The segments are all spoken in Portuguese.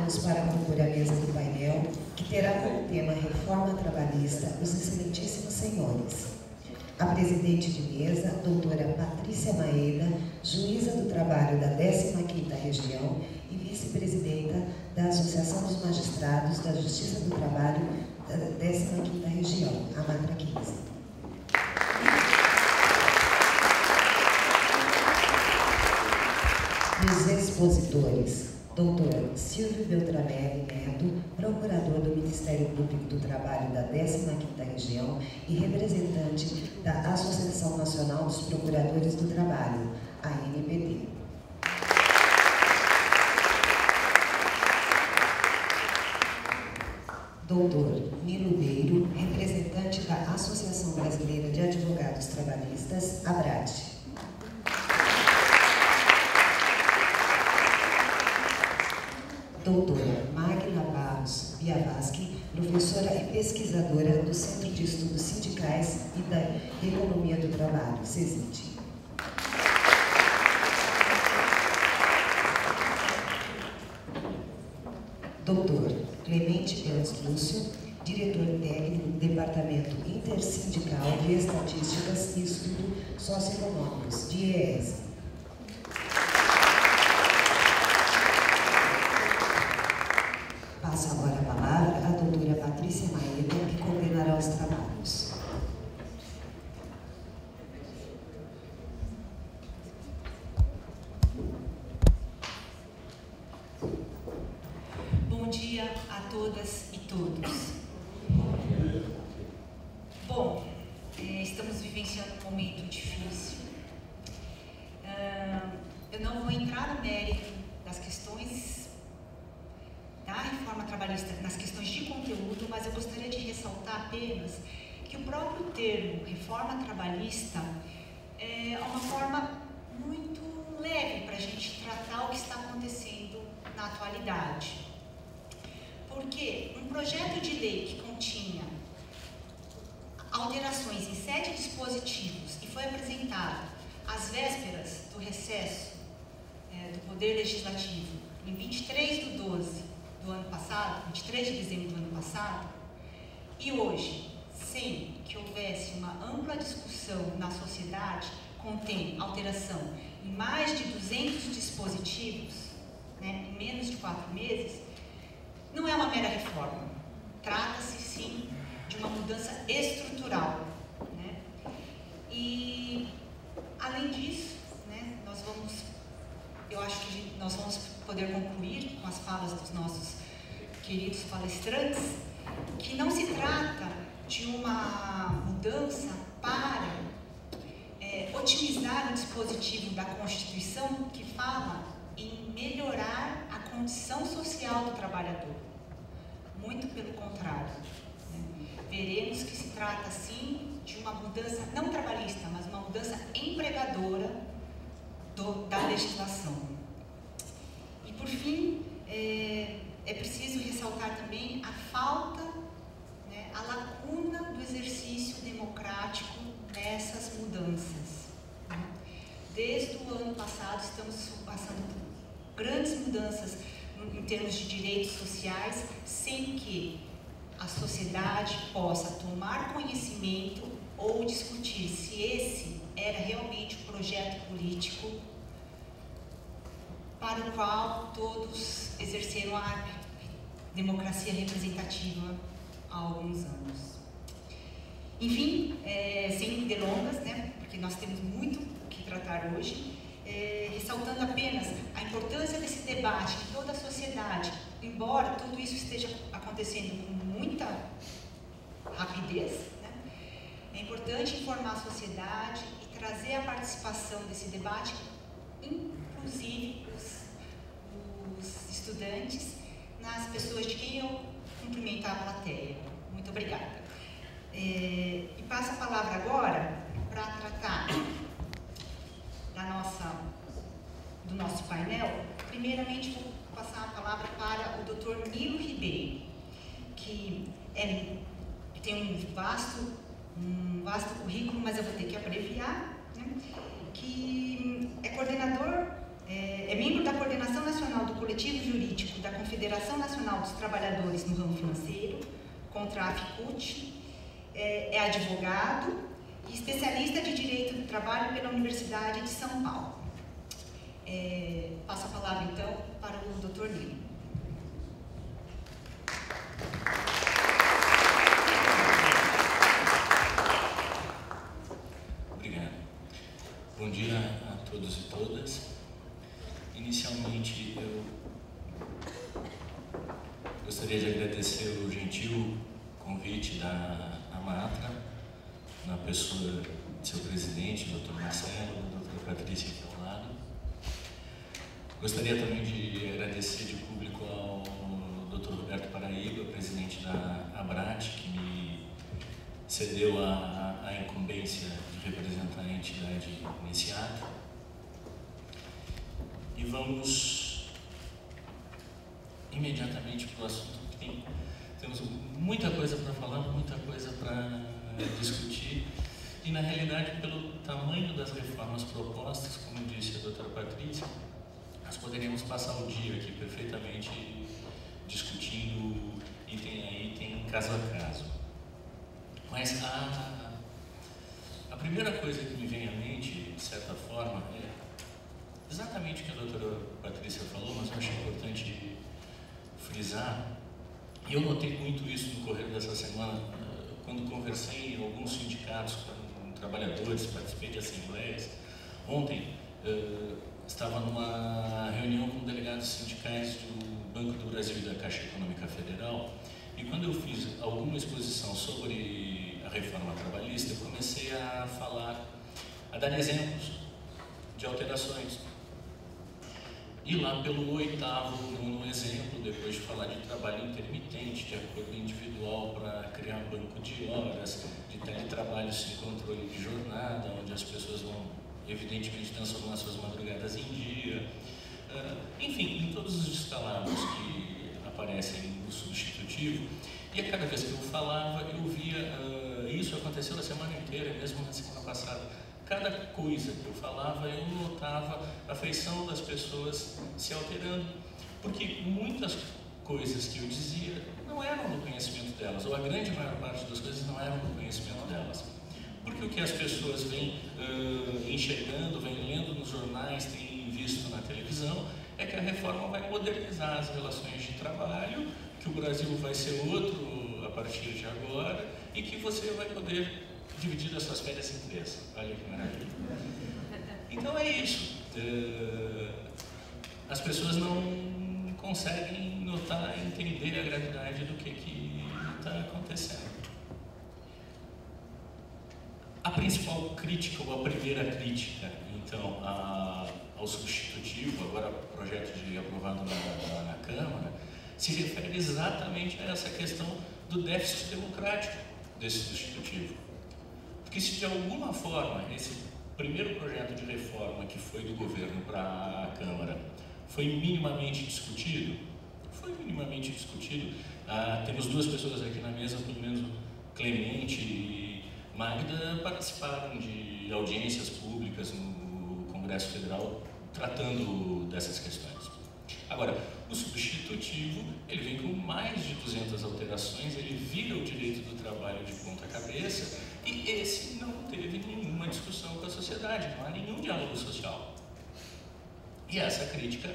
convidamos para compor a mesa do painel, que terá como tema Reforma Trabalhista, os excelentíssimos senhores. A presidente de mesa, doutora Patrícia Maeda, juíza do trabalho da 15ª Região e vice-presidenta da Associação dos Magistrados da Justiça do Trabalho da 15ª Região, a Matra 15. Os expositores, doutor Silvio Beltramelli Neto, procurador do Ministério Público do Trabalho da 15ª Região e representante da Associação Nacional dos Procuradores do Trabalho, a ANPT. Doutor Nilo Beiro, representante da Associação Brasileira de Advogados Trabalhistas, ABRAD. Doutora Magna Barros Biavaschi, professora e pesquisadora do Centro de Estudos Sindicais e da Economia do Trabalho, CESIT. Doutor Clemente Belz Lúcio, diretor técnico do Departamento Intersindical de Estatísticas e Estudos Socioeconômicos, DIEESE. Passo agora a palavra à doutora Patrícia Maeda, que coordenará os trabalhos. Bom dia a todas e todos. Bom, estamos vivenciando um momento difícil. Eu não vou entrar no mérito das questões da reforma trabalhista, nas questões de conteúdo, mas eu gostaria de ressaltar apenas que o próprio termo reforma trabalhista é uma forma muito leve para a gente tratar o que está acontecendo na atualidade. Porque um projeto de lei que continha alterações em 7 dispositivos e foi apresentado às vésperas do recesso do Poder Legislativo, em 23/12 do ano passado, 23 de dezembro do ano passado, e hoje, sem que houvesse uma ampla discussão na sociedade, contém alteração em mais de 200 dispositivos, em menos de 4 meses, não é uma mera reforma. Trata-se, sim, de uma mudança estrutural. E, além disso, eu acho que nós vamos poder concluir com as falas dos nossos queridos palestrantes, que não se trata de uma mudança para otimizar o dispositivo da Constituição que fala em melhorar a condição social do trabalhador. Muito pelo contrário. Veremos que se trata, sim, de uma mudança não trabalhista, mas uma mudança empregadora da legislação. E, por fim, é preciso ressaltar também a falta, a lacuna do exercício democrático nessas mudanças. Desde o ano passado, estamos passando por grandes mudanças em termos de direitos sociais, sem que a sociedade possa tomar conhecimento ou discutir se esse era realmente o projeto político para o qual todos exerceram a democracia representativa há alguns anos. Enfim, sem delongas, porque nós temos muito o que tratar hoje, ressaltando apenas a importância desse debate em toda a sociedade, embora tudo isso esteja acontecendo com muita rapidez, é importante informar a sociedade e trazer a participação desse debate, inclusive os estudantes, nas pessoas de quem eu cumprimento a plateia. Muito obrigada. E passo a palavra agora para tratar do nosso painel. Primeiramente, vou passar a palavra para o Dr. Nilo Ribeiro, que tem um vasto currículo, mas eu vou ter que abreviar, que é coordenador, é É membro da Coordenação Nacional do Coletivo Jurídico da Confederação Nacional dos Trabalhadores no Ramo Financeiro, Contraficut, é advogado e especialista de Direito do Trabalho pela Universidade de São Paulo. Passo a palavra, então, para o Dr. Nilo. Obrigado. Bom dia a todos e todas. Inicialmente, eu gostaria de agradecer o gentil convite da AMATRA, na pessoa de seu presidente, Dr. Marcelo, da doutora Patrícia aqui ao lado. Gostaria também de agradecer de público ao Dr. Roberto Paraíba, presidente da ABRAT, que me cedeu a incumbência de representar a entidade nesse ato. E vamos imediatamente para o assunto, que temos muita coisa para falar, muita coisa para discutir, e na realidade, pelo tamanho das reformas propostas, como disse a doutora Patrícia, nós poderíamos passar o dia aqui perfeitamente discutindo item a item, caso a caso. Mas a primeira coisa que me vem à mente, de certa forma, é exatamente o que a doutora Patrícia falou, mas eu acho importante frisar. E eu notei muito isso no correr dessa semana, quando conversei em alguns sindicatos com trabalhadores, participei de assembleias. Ontem estava numa reunião com delegados sindicais do Banco do Brasil e da Caixa Econômica Federal, e quando eu fiz alguma exposição sobre a reforma trabalhista, eu comecei a falar, a dar exemplos de alterações. E lá pelo 8º, 9º exemplo, depois de falar de trabalho intermitente, de acordo individual para criar um banco de horas, de teletrabalho sem controle de jornada, onde as pessoas vão, evidentemente, transformar suas madrugadas em dia. Enfim, em todos os descalabros que aparecem no substitutivo. E a cada vez que eu falava, eu via, isso aconteceu a semana inteira, mesmo na semana passada. Cada coisa que eu falava, eu notava a feição das pessoas se alterando, porque muitas coisas que eu dizia não eram do conhecimento delas, ou a grande maior parte das coisas não eram do conhecimento delas. Porque o que as pessoas vêm enxergando, vêm lendo nos jornais, têm visto na televisão, é que a reforma vai modernizar as relações de trabalho, que o Brasil vai ser outro a partir de agora, e que você vai poder dividir as suas férias em 3. Olha que maravilha. Então é isso. As pessoas não conseguem notar e entender a gravidade do que está acontecendo. A principal crítica, ou a primeira crítica, então, ao substitutivo, agora projeto de aprovado na Câmara, se refere exatamente a essa questão do déficit democrático desse substitutivo. Porque se de alguma forma esse primeiro projeto de reforma que foi do governo para a Câmara foi minimamente discutido, temos duas pessoas aqui na mesa, pelo menos Clemente e Magda, participaram de audiências públicas no Congresso Federal tratando dessas questões. Agora, o substitutivo, ele vem com mais de 200 alterações, ele vira o direito do trabalho de ponta cabeça, e esse não teve nenhuma discussão com a sociedade, não há nenhum diálogo social. E essa crítica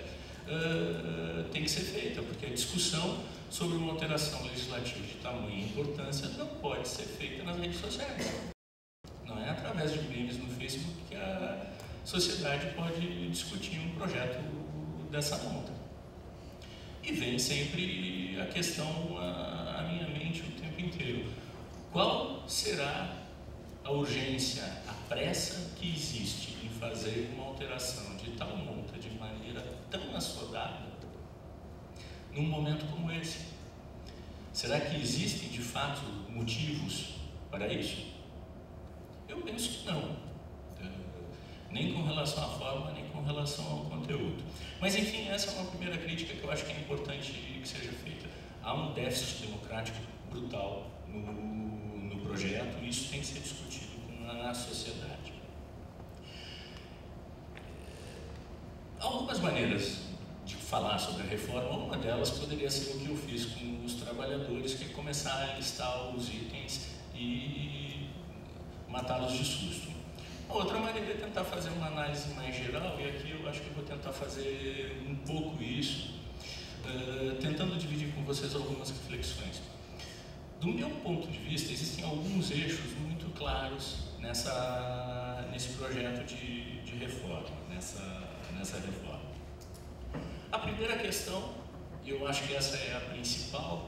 tem que ser feita, porque a discussão sobre uma alteração legislativa de tamanha importância não pode ser feita nas redes sociais. Não é através de memes no Facebook que a sociedade pode discutir um projeto dessa monta. E vem sempre a questão à minha mente o tempo inteiro. Qual será a urgência, a pressa que existe em fazer uma alteração de tal monta, de maneira tão assodada, num momento como esse? Será que existem, de fato, motivos para isso? Eu penso que não. Nem com relação à forma, nem com relação ao conteúdo. Mas, enfim, essa é uma primeira crítica que eu acho que é importante que seja feita. Há um déficit democrático brutal no projeto, e isso tem que ser discutido na sociedade. algumas maneiras de falar sobre a reforma. Uma delas poderia ser o que eu fiz com os trabalhadores, que é começar a listar os itens e matá-los de susto. A outra maneira é tentar fazer uma análise mais geral, e aqui eu acho que eu vou tentar fazer um pouco isso, tentando dividir com vocês algumas reflexões. Do meu ponto de vista, existem alguns eixos muito claros nesse projeto de reforma, nessa reforma. A primeira questão, e eu acho que essa é a principal,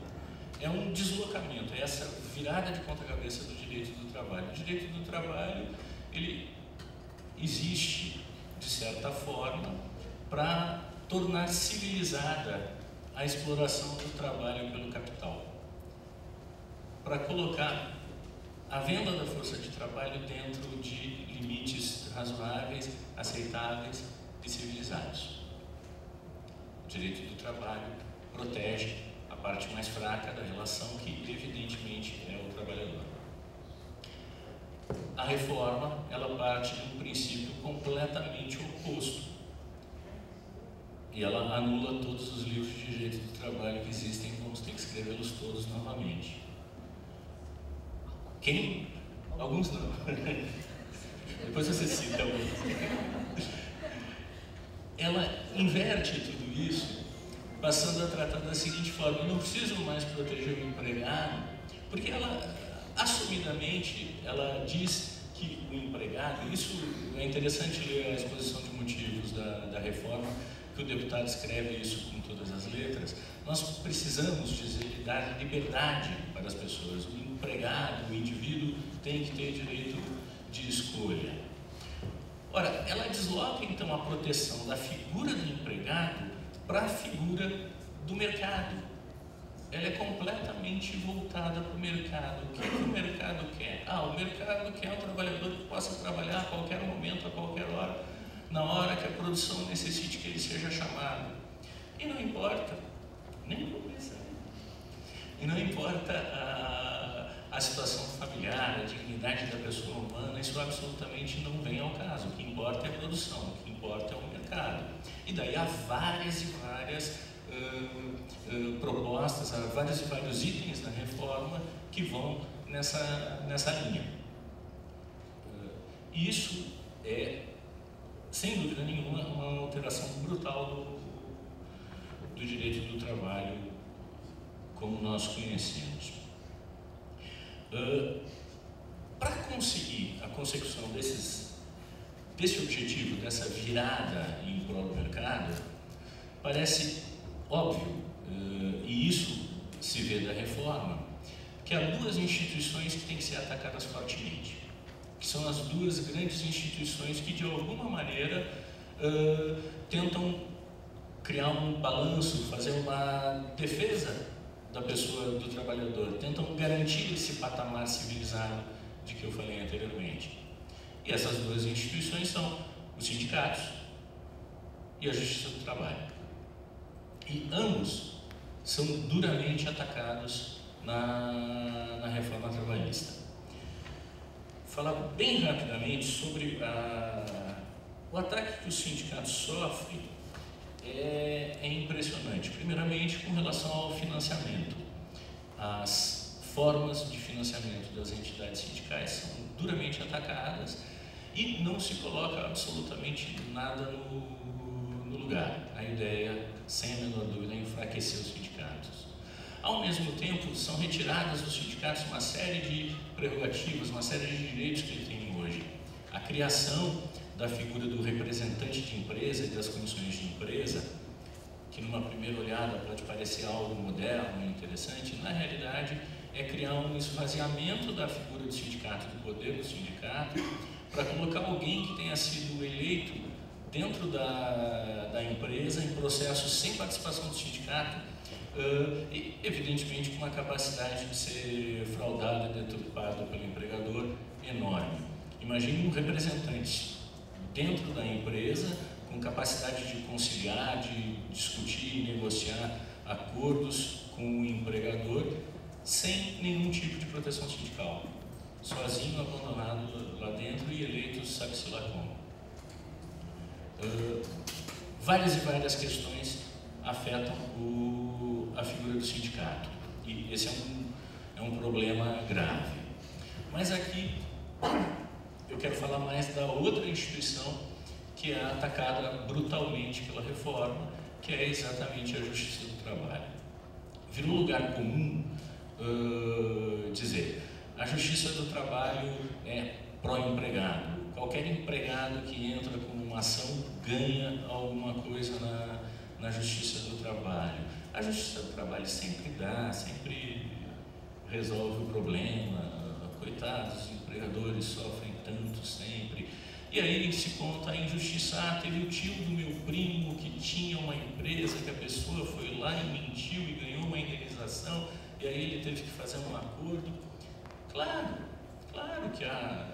é um deslocamento, é essa virada de ponta cabeça do direito do trabalho. O direito do trabalho, ele existe, de certa forma, para tornar civilizada a exploração do trabalho pelo capital, para colocar a venda da força de trabalho dentro de limites razoáveis, aceitáveis e civilizados. O direito do trabalho protege a parte mais fraca da relação, que evidentemente é o trabalhador. A reforma, ela parte de um princípio completamente oposto, e ela anula todos os livros de direito do trabalho que existem. Vamos ter que escrevê-los todos novamente. Quem? Alguns não. Depois você cita alguns. Ela inverte tudo isso, passando a tratar da seguinte forma: eu não preciso mais proteger o empregado, porque ela, assumidamente, ela diz que o empregado, isso é interessante ler a exposição de motivos da reforma, que o deputado escreve isso com todas as letras. Nós precisamos dizer, dar liberdade para as pessoas. O empregado, o indivíduo, tem que ter direito de escolha. Ora, ela desloca então a proteção da figura do empregado para a figura do mercado. Ela é completamente voltada para o mercado. O que o mercado quer? O mercado quer um trabalhador que possa trabalhar a qualquer momento, a qualquer hora, na hora que a produção necessite que ele seja chamado. E não importa, nem começa. E não importa a situação familiar, a dignidade da pessoa humana, isso absolutamente não vem ao caso. O que importa é a produção, o que importa é o mercado. E daí há várias e várias propostas, há vários e vários itens da reforma que vão nessa linha. Isso é, sem dúvida nenhuma, uma alteração brutal do direito do trabalho como nós conhecemos. Para conseguir a consecução desse objetivo, dessa virada em prol do mercado, parece óbvio, e isso se vê da reforma, que há duas instituições que têm que ser atacadas fortemente, que são as duas grandes instituições que, de alguma maneira, tentam criar um balanço, fazer uma defesa da pessoa, do trabalhador, tentam garantir esse patamar civilizado de que eu falei anteriormente. E essas duas instituições são os sindicatos e a Justiça do Trabalho. E ambos são duramente atacados na reforma trabalhista. Falar bem rapidamente sobre o ataque que os sindicatos sofrem é impressionante. Primeiramente, com relação ao financiamento. As formas de financiamento das entidades sindicais são duramente atacadas e não se coloca absolutamente nada no lugar. A ideia, sem a menor dúvida, é enfraquecer os sindicatos. Ao mesmo tempo, são retiradas dos sindicatos uma série de prerrogativas, uma série de direitos que eles têm hoje. A criação da figura do representante de empresa e das comissões de empresa, que numa primeira olhada pode parecer algo moderno e interessante, na realidade é criar um esvaziamento da figura do sindicato, do poder do sindicato, para colocar alguém que tenha sido eleito dentro da empresa em processos sem participação do sindicato, e evidentemente com uma capacidade de ser fraudado e deturpado pelo empregador enorme. Imagine um representante dentro da empresa com capacidade de conciliar, de discutir e negociar acordos com o empregador sem nenhum tipo de proteção sindical, sozinho, abandonado lá dentro e eleito sabe-se lá como. várias e várias questões afetam a figura do sindicato. E esse é um problema grave. Mas aqui eu quero falar mais da outra instituição que é atacada brutalmente pela reforma, que é exatamente a Justiça do Trabalho. Virou lugar comum dizer: a Justiça do Trabalho é pró-empregado. Qualquer empregado que entra com uma ação ganha alguma coisa na Justiça do Trabalho. A Justiça do Trabalho sempre dá, sempre resolve o problema. Coitados, os empregadores sofrem tanto sempre. E aí se conta a injustiça. Teve o tio do meu primo que tinha uma empresa, que a pessoa foi lá e mentiu e ganhou uma indenização, e aí ele teve que fazer um acordo. Claro que há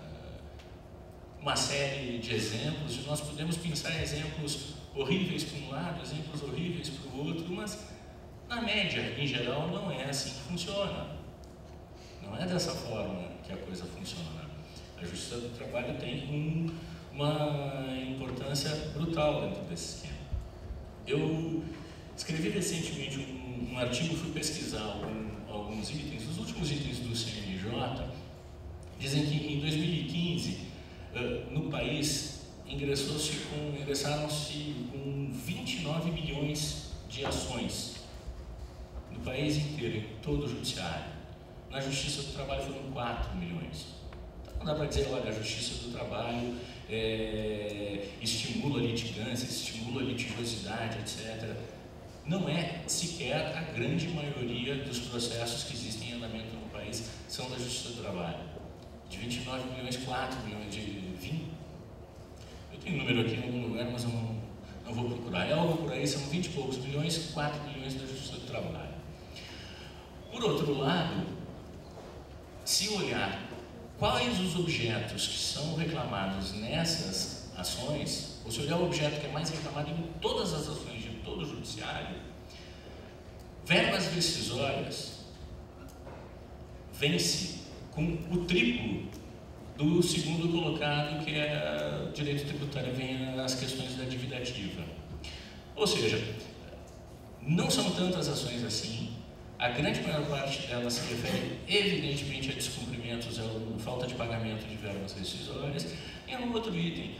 uma série de exemplos, e nós podemos pensar em exemplos horríveis para um lado, exemplos horríveis para o outro, mas na média, em geral, não é assim que funciona. Não é dessa forma que a coisa funciona. A Justiça do Trabalho tem uma importância brutal dentro desse esquema. Eu escrevi recentemente um artigo, fui pesquisar alguns itens. Os últimos itens do CNJ dizem que em 2015, no país, ingressaram-se com 29 milhões de ações no país inteiro, em todo o judiciário. Na Justiça do Trabalho foram 4 milhões. Então não dá para dizer, olha, a Justiça do Trabalho estimula a litigância, estimula a litigiosidade, etc. Não é sequer a grande maioria dos processos que existem em andamento no país são da Justiça do Trabalho. De 29 milhões, 4 milhões de 20. Eu tenho um número aqui em algum lugar, mas eu não vou procurar. É algo por aí, são 20 e poucos milhões, 4 milhões da Justiça do Trabalho. Por outro lado, se olhar quais os objetos que são reclamados nessas ações, ou se olhar o objeto que é mais reclamado em todas as ações de todo o judiciário, verbas rescisórias vence com o triplo do segundo colocado, que é direito tributário, vem as questões da dívida ativa. Ou seja, não são tantas ações assim. A grande maior parte delas se refere, evidentemente, a descumprimentos, a falta de pagamento de verbas rescisórias. E há um outro item,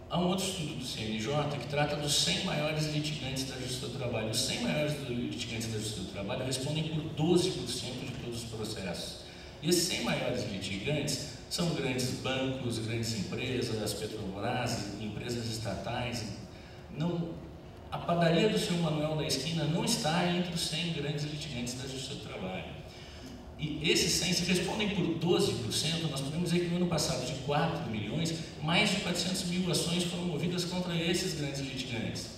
há um outro estudo do CNJ que trata dos 100 maiores litigantes da Justiça do Trabalho. Os 100 maiores litigantes da Justiça do Trabalho respondem por 12% de todos os processos. E esses 100 maiores litigantes são grandes bancos, grandes empresas, Petrobras, empresas estatais. A padaria do seu Manuel da esquina não está entre os 100 grandes litigantes da Justiça do Trabalho. E esses 100 se respondem por 12%, nós podemos dizer que no ano passado, de 4 milhões, mais de 400 mil ações foram movidas contra esses grandes litigantes.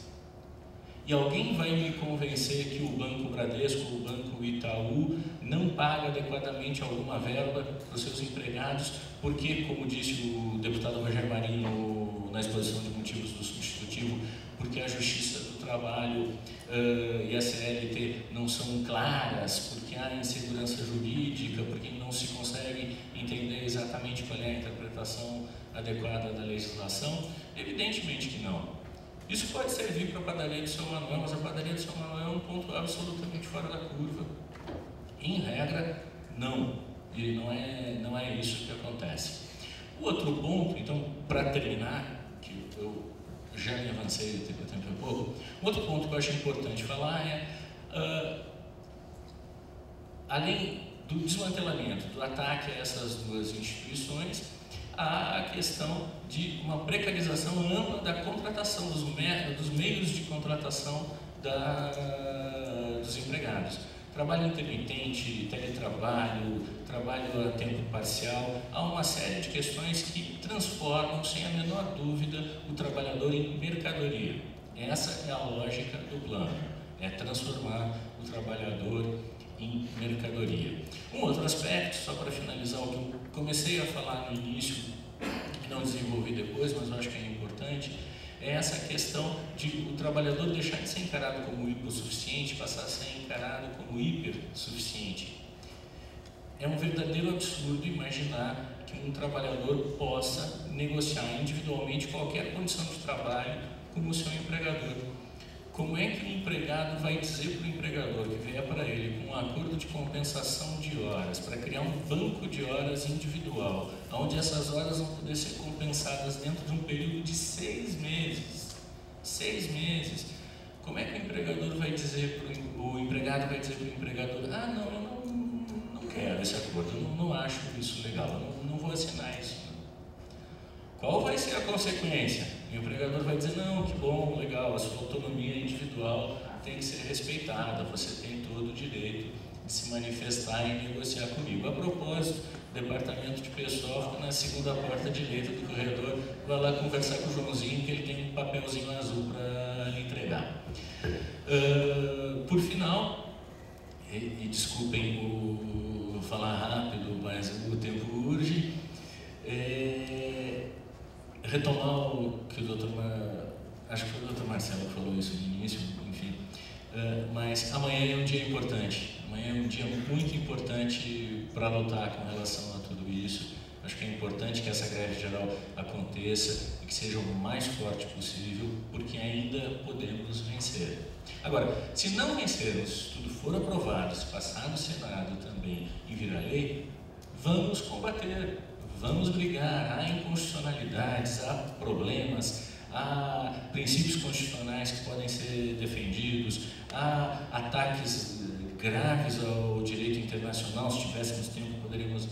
E alguém vai me convencer que o Banco Bradesco, o Banco Itaú, não paga adequadamente alguma verba para os seus empregados, porque, como disse o deputado Rogério Marinho na exposição de motivos do substitutivo, porque a Justiça do Trabalho e a CLT não são claras, porque há insegurança jurídica, porque não se consegue entender exatamente qual é a interpretação adequada da legislação? Evidentemente que não. Isso pode servir para a padaria do seu Manuel, mas a padaria do seu Manuel é um ponto absolutamente fora da curva. Em regra, não. E não é isso que acontece. O outro ponto, então, para terminar, que eu já me avancei, tempo é pouco, outro ponto que eu acho importante falar é, além do desmantelamento, do ataque a essas duas instituições, há a questão de uma precarização ampla da contratação, dos meios de contratação dos empregados. Trabalho intermitente, teletrabalho, trabalho a tempo parcial, há uma série de questões que transformam, sem a menor dúvida, o trabalhador em mercadoria. Essa é a lógica do plano, é transformar o trabalhador em mercadoria. Um outro aspecto, só para finalizar o que eu comecei a falar no início e não desenvolvi depois, mas eu acho que é importante, é essa questão de o trabalhador deixar de ser encarado como hipossuficiente, passar a ser encarado como hipersuficiente. É um verdadeiro absurdo imaginar que um trabalhador possa negociar individualmente qualquer condição de trabalho como o seu empregador. Como é que o empregado vai dizer para o empregador que vier para ele com um acordo de compensação de horas, para criar um banco de horas individual, onde essas horas vão poder ser compensadas dentro de um período de 6 meses? 6 meses. Como é que o empregador vai dizer o empregado vai dizer para o empregador: ah, não, eu não quero esse acordo, eu não acho isso legal, eu não vou assinar isso. Qual vai ser a consequência? O empregador vai dizer: não, que bom, legal, a sua autonomia individual tem que ser respeitada, você tem todo o direito de se manifestar e negociar comigo. A propósito, o departamento de pessoal fica na segunda porta direita do corredor, vai lá conversar com o Joãozinho, que ele tem um papelzinho azul para lhe entregar. Por final, e desculpem o falar rápido, mas o tempo urge, retomar o que o acho que foi o Dr. Marcelo que falou isso no início, enfim, mas amanhã é um dia importante, amanhã é um dia muito importante para lutar com relação a tudo isso. Acho que é importante que essa greve geral aconteça e que seja o mais forte possível, porque ainda podemos vencer. Agora, se não vencermos, se tudo for aprovado, se passar no Senado também e virar lei, vamos combater. Vamos brigar. Há inconstitucionalidades, há problemas, há princípios constitucionais que podem ser defendidos, há ataques graves ao direito internacional. Se tivéssemos tempo, poderíamos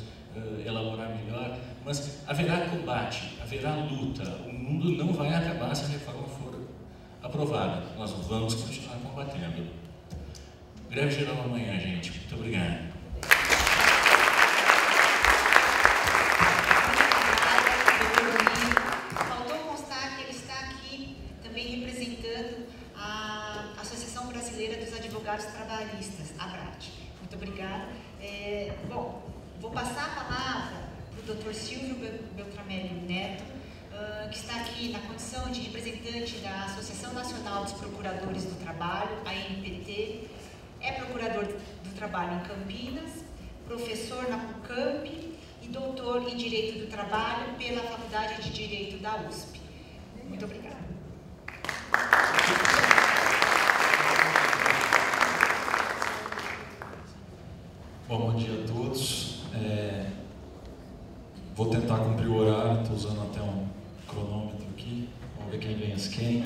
elaborar melhor, mas haverá combate, haverá luta. O mundo não vai acabar se a reforma for aprovada. Nós vamos continuar combatendo. Greve geral amanhã, gente. Muito obrigado. Trabalhistas, ABRAT. Muito obrigada. Bom, vou passar a palavra para o Dr. Silvio Beltramelli Neto, que está aqui na condição de representante da Associação Nacional dos Procuradores do Trabalho, a ANPT, é procurador do trabalho em Campinas, professor na PUCamp e doutor em Direito do Trabalho pela Faculdade de Direito da USP. Muito obrigada. Bom dia a todos. Vou tentar cumprir o horário, estou usando até um cronômetro aqui. Vamos ver quem vence quem.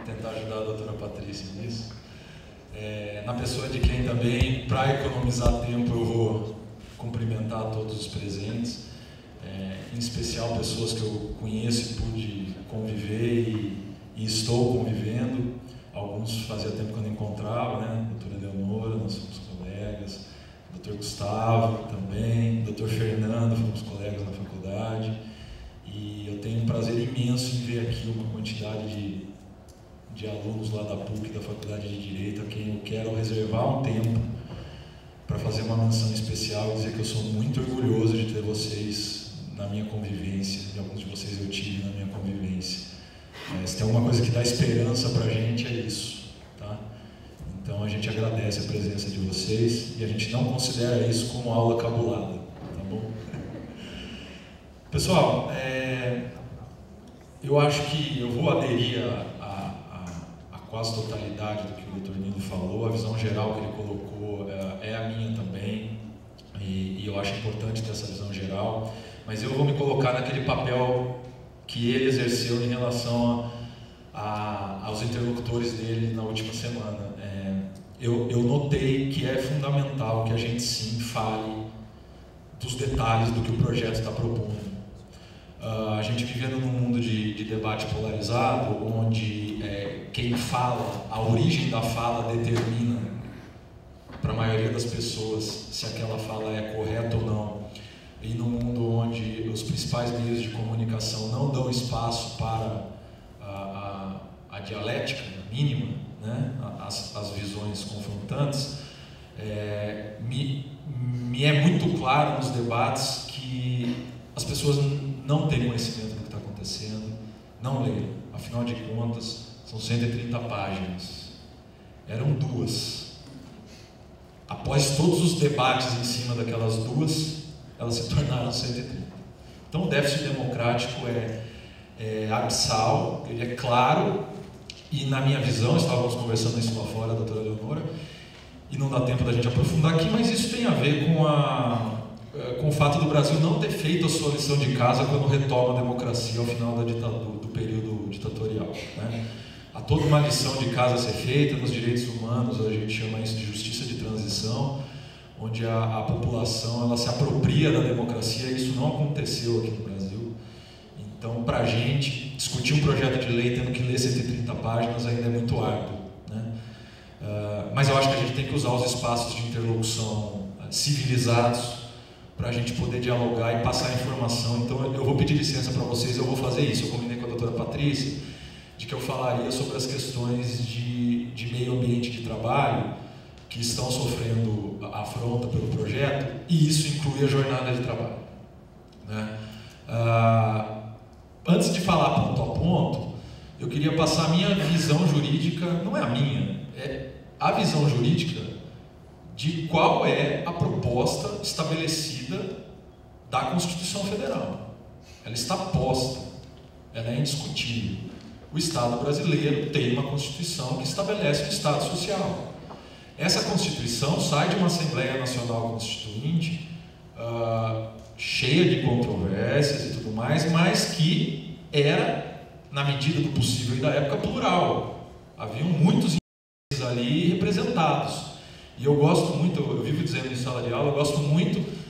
Tentar ajudar a doutora Patrícia nisso. Na pessoa de quem também, para economizar tempo, eu vou cumprimentar todos os presentes, em especial pessoas que eu conheço e pude conviver e estou convivendo. Alguns fazia tempo que eu não encontrava, né? Doutora Leonora, nós somos colegas. Dr. Gustavo também, Dr. Fernando, fomos colegas na faculdade, e eu tenho um prazer imenso em ver aqui uma quantidade de alunos lá da PUC, da Faculdade de Direito, a quem eu quero reservar um tempo para fazer uma menção especial e dizer que eu sou muito orgulhoso de ter vocês na minha convivência, de alguns de vocês eu tive na minha convivência. Se tem alguma coisa que dá esperança para a gente, é isso, tá? Então a gente agradece a presença de vocês e a gente não considera isso como aula cabulada, tá bom? Pessoal, eu acho que eu vou aderir a quase totalidade do que o Dr. Nilo falou. A visão geral que ele colocou é a minha também, e eu acho importante ter essa visão geral, mas eu vou me colocar naquele papel que ele exerceu em relação aos interlocutores dele na última semana. Eu notei que é fundamental que a gente sim fale dos detalhes do que o projeto está propondo. A gente vivendo num mundo de debate polarizado, onde quem fala, a origem da fala determina para a maioria das pessoas se aquela fala é correta ou não, e num mundo onde os principais meios de comunicação não dão espaço para a dialética mínima, né? As visões confrontantes, me é muito claro nos debates que as pessoas não têm conhecimento do que está acontecendo, não leem. Afinal de contas, são 130 páginas. Eram 2. Após todos os debates em cima daquelas 2, elas se tornaram 130. Então o déficit democrático é abissal, ele é claro, E na minha visão, estávamos conversando isso lá fora, a doutora Leonora, e não dá tempo da gente aprofundar aqui, mas isso tem a ver com o fato do Brasil não ter feito a sua lição de casa quando retoma a democracia ao final da ditadura, do período ditatorial, né? Há toda uma lição de casa a ser feita nos direitos humanos, a gente chama isso de justiça de transição, onde a população ela se apropria da democracia, e isso não aconteceu aqui no Brasil. Então, para a gente, discutir um projeto de lei tendo que ler 130 páginas ainda é muito árduo, né? Mas eu acho que a gente tem que usar os espaços de interlocução civilizados para a gente poder dialogar e passar informação. Então, eu vou pedir licença para vocês, eu vou fazer isso. Eu combinei com a doutora Patrícia de que eu falaria sobre as questões de meio ambiente de trabalho que estão sofrendo afronta pelo projeto, e isso inclui a jornada de trabalho, né? Antes de falar ponto a ponto, eu queria passar a minha visão jurídica, não é a minha, é a visão jurídica de qual é a proposta estabelecida da Constituição Federal. Ela está posta, ela é indiscutível. O Estado brasileiro tem uma Constituição que estabelece um Estado social. Essa Constituição sai de uma Assembleia Nacional Constituinte cheia de controvérsias e tudo mais, mas que era, na medida do possível e da época, plural. Haviam muitos interesses ali representados. E eu gosto muito, eu vivo dizendo em sala de aula, eu gosto muito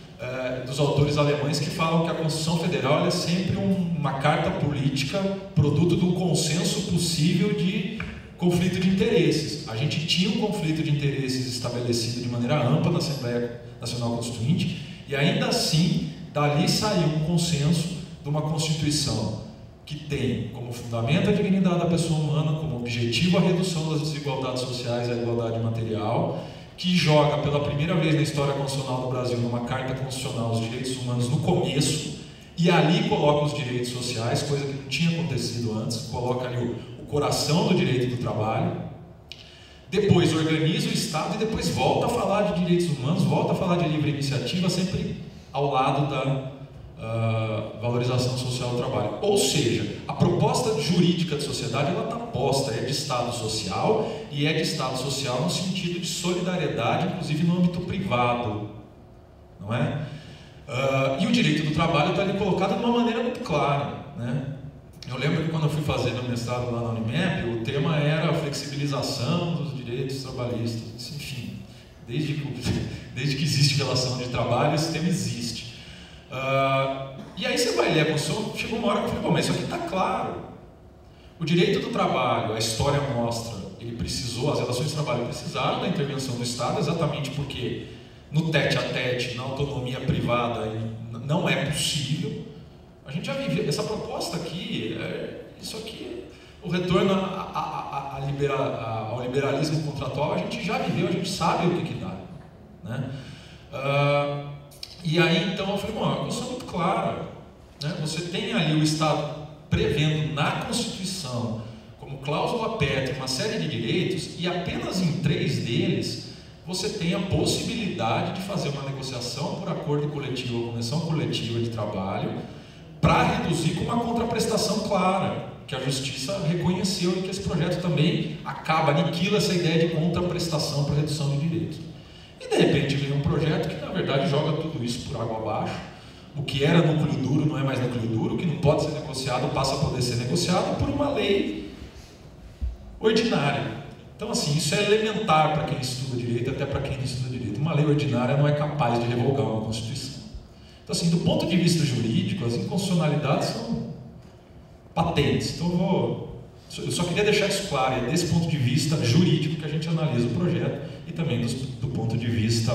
dos autores alemães que falam que a Constituição Federal é sempre uma carta política produto do consenso possível de conflito de interesses. A gente tinha um conflito de interesses estabelecido de maneira ampla na Assembleia Nacional Constituinte, e ainda assim, dali saiu um consenso de uma Constituição que tem como fundamento a dignidade da pessoa humana, como objetivo a redução das desigualdades sociais e a igualdade material, que joga pela primeira vez na história constitucional do Brasil, numa Carta Constitucional, os direitos humanos no começo, e ali coloca os direitos sociais, coisa que não tinha acontecido antes, coloca ali o coração do direito do trabalho, depois organiza o Estado e depois volta a falar de direitos humanos, volta a falar de livre iniciativa, sempre ao lado da valorização social do trabalho. Ou seja, a proposta jurídica de sociedade ela está posta, é de Estado social, e é de Estado social no sentido de solidariedade, inclusive no âmbito privado, não é? E o direito do trabalho está ali colocado de uma maneira muito clara, né? Eu lembro que quando eu fui fazer meu mestrado lá na Unimep, o tema era a flexibilização dos direitos trabalhistas. Enfim, desde que existe relação de trabalho, esse tema existe. E aí você vai ler a Constituição, chegou uma hora que eu falei, bom, mas isso aqui está claro. O direito do trabalho, a história mostra, ele precisou, as relações de trabalho precisaram da intervenção do Estado, exatamente porque no tete-a-tete, na autonomia privada, não é possível. A gente já viveu essa proposta aqui, isso aqui, o retorno ao liberalismo contratual, a gente já viveu, a gente sabe o que dá, né? E aí então eu falei, bom, a Constituição é muito clara, né? Você tem ali o Estado prevendo na Constituição, como cláusula pétrea, uma série de direitos, e apenas em 3 deles você tem a possibilidade de fazer uma negociação por acordo coletivo ou convenção coletiva de trabalho, para reduzir com uma contraprestação clara, que a Justiça reconheceu e que esse projeto também aniquila essa ideia de contraprestação para redução de direitos. E de repente vem um projeto que na verdade joga tudo isso por água abaixo. O que era núcleo duro não é mais núcleo duro, o que não pode ser negociado passa a poder ser negociado por uma lei ordinária. Então assim, isso é elementar para quem estuda direito, até para quem não estuda direito. Uma lei ordinária não é capaz de revogar uma Constituição. Então assim, do ponto de vista jurídico, as inconstitucionalidades são patentes. Então eu só queria deixar isso claro, é desse ponto de vista jurídico que a gente analisa o projeto e também do ponto de vista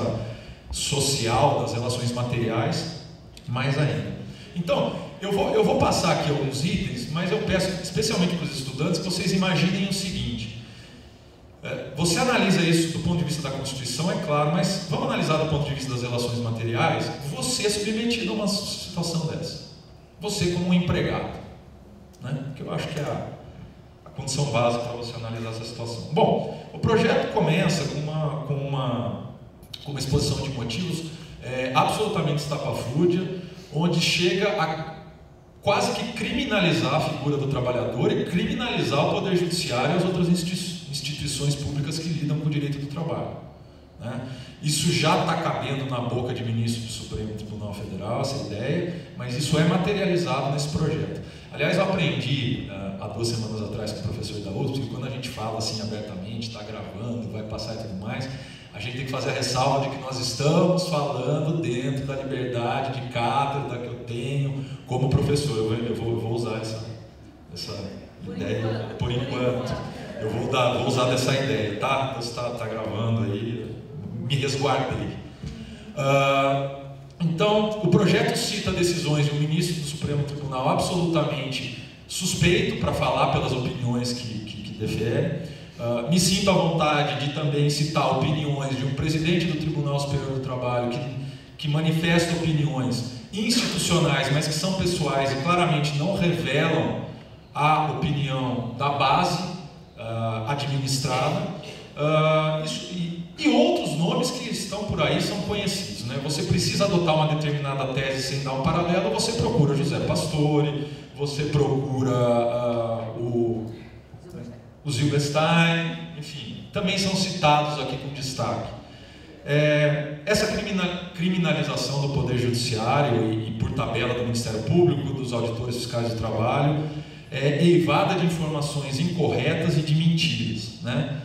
social, das relações materiais, mais ainda. Então, eu vou passar aqui alguns itens, mas eu peço especialmente para os estudantes que vocês imaginem o seguinte: você analisa isso do ponto de vista da Constituição, é claro, mas vamos analisar do ponto de vista das relações materiais. Você é submetido a uma situação dessa, você como um empregado, né? Que eu acho que é a condição básica para você analisar essa situação. Bom, o projeto começa com uma exposição de motivos absolutamente estapafúrdia, onde chega a quase que criminalizar a figura do trabalhador e criminalizar o Poder Judiciário e as outras instituições públicas que lidam com o direito do trabalho, né? Isso já está cabendo na boca de ministro do Supremo Tribunal Federal, essa ideia, mas isso é materializado nesse projeto. Aliás, eu aprendi há 2 semanas atrás com o professor da USP, que quando a gente fala assim abertamente, está gravando, vai passar e tudo mais, a gente tem que fazer a ressalva de que nós estamos falando dentro da liberdade de cátedra que eu tenho como professor. Eu vou usar essa ideia por enquanto. Eu vou usar dessa ideia, tá? Você está gravando aí, me resguardei. Então, o projeto cita decisões de um ministro do Supremo Tribunal absolutamente suspeito para falar pelas opiniões que defere. Me sinto à vontade de também citar opiniões de um presidente do Tribunal Superior do Trabalho que manifesta opiniões institucionais, mas que são pessoais e claramente não revelam a opinião da base administrada, e outros nomes que estão por aí são conhecidos, né? Você precisa adotar uma determinada tese sem dar um paralelo, você procura José Pastore, você procura o Zilberstein, enfim, também são citados aqui com destaque. Essa criminalização do Poder Judiciário e por tabela do Ministério Público, dos auditores fiscais do trabalho, é eivada de informações incorretas e de mentiras, né?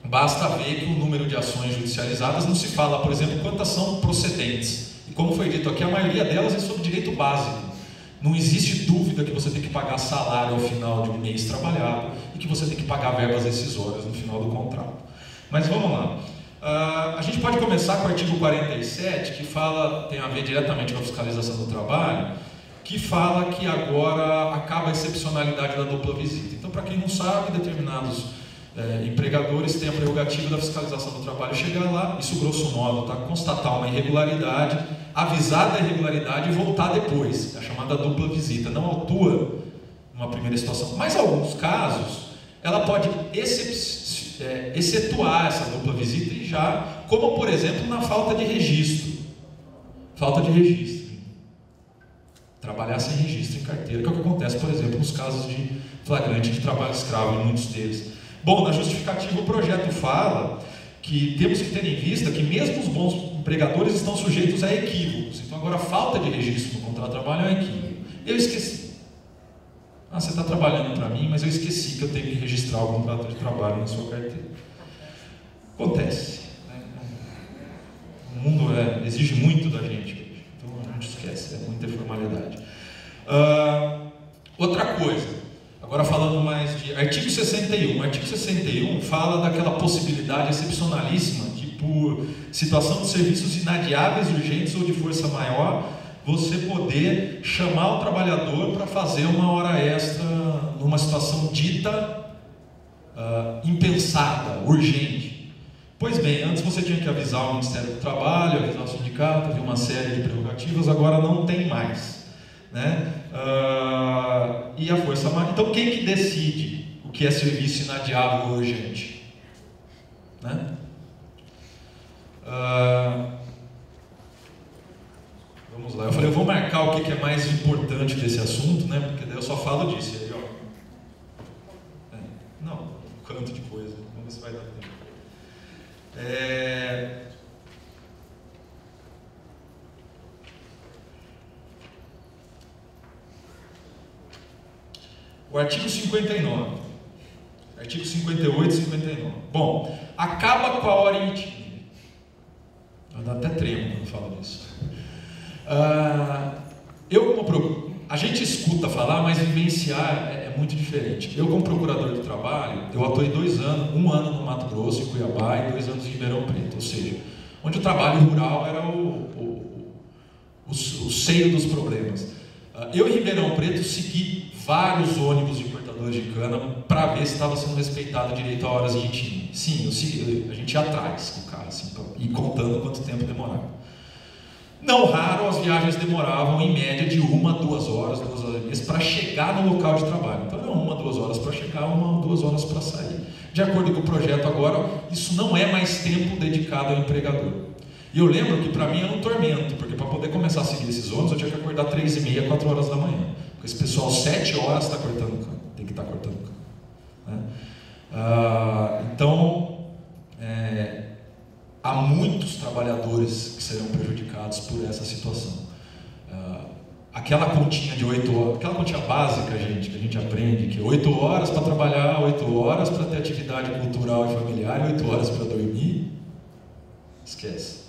Basta ver que o número de ações judicializadas não se fala, por exemplo, quantas são procedentes. E como foi dito aqui, a maioria delas é sobre direito básico. Não existe dúvida que você tem que pagar salário ao final de um mês trabalhado e que você tem que pagar verbas rescisórias no final do contrato. Mas vamos lá. A gente pode começar com o artigo 47, que tem a ver diretamente com a fiscalização do trabalho, que fala que agora acaba a excepcionalidade da dupla visita. Então, para quem não sabe, determinados empregadores têm a prerrogativa da fiscalização do trabalho chegar lá, isso grosso modo, tá? Constatar uma irregularidade, avisar da irregularidade e voltar depois, é a chamada dupla visita. Não autua numa primeira situação, mas em alguns casos ela pode excetuar essa dupla visita e já, como por exemplo na falta de registro. Trabalhar sem registro em carteira, que é o que acontece, por exemplo, nos casos de flagrante de trabalho escravo, em muitos deles. Bom, na justificativa o projeto fala que temos que ter em vista que mesmo os bons empregadores estão sujeitos a equívocos. Então agora a falta de registro no contrato de trabalho é um equívoco. Eu esqueci. Você está trabalhando para mim, mas eu esqueci que eu tenho que registrar o contrato de trabalho na sua carteira. Acontece. O mundo exige muito da gente. Então a gente esquece, é muita informalidade. Outra coisa. Agora falando mais de artigo 61. O artigo 61 fala daquela possibilidade excepcionalíssima que por situação de serviços inadiáveis, urgentes ou de força maior, você poder chamar o trabalhador para fazer uma hora extra numa situação dita impensada, urgente. Pois bem, antes você tinha que avisar o Ministério do Trabalho, avisar o sindicato, havia uma série de prerrogativas, agora não tem mais, né? E a força maior. Então quem que decide o que é serviço inadiável ou urgente? Né? Vamos lá, eu falei, eu vou marcar o que é mais importante desse assunto, né? Porque daí eu só falo disso. E aí, ó. Não, um canto de coisa, vamos ver se vai dar tempo. O artigo 59, artigo 58 e 59. Bom, acaba com a hora emitível. Dá até tremo quando eu falo disso. A gente escuta falar, mas vivenciar é muito diferente. Eu, como procurador do trabalho, eu atuei 2 anos, 1 ano no Mato Grosso, em Cuiabá, e 2 anos em Ribeirão Preto, ou seja, onde o trabalho rural era o seio dos problemas. Eu, em Ribeirão Preto, segui vários ônibus de cortadores de cana para ver se estava sendo respeitado o direito a horas de ritmo. Sim, a gente ia atrás com o cara, assim, e contando quanto tempo demorava. Não raro, as viagens demoravam em média de 1 a 2 horas, 2 horas e meia, para chegar no local de trabalho. Então, era 1 a 2 horas para chegar, 1 a 2 horas para sair. De acordo com o projeto agora, isso não é mais tempo dedicado ao empregador. E eu lembro que para mim era um tormento, porque para poder começar a seguir esses ônibus eu tinha que acordar 3h30, 4 horas da manhã. Porque esse pessoal 7 horas está cortando cano, tem que estar cortando cano, né? Então, há muitos trabalhadores que serão prejudicados por essa situação. Aquela continha de 8 horas, aquela continha básica, gente, que a gente aprende, que 8 horas para trabalhar, 8 horas para ter atividade cultural e familiar, 8 horas para dormir, esquece.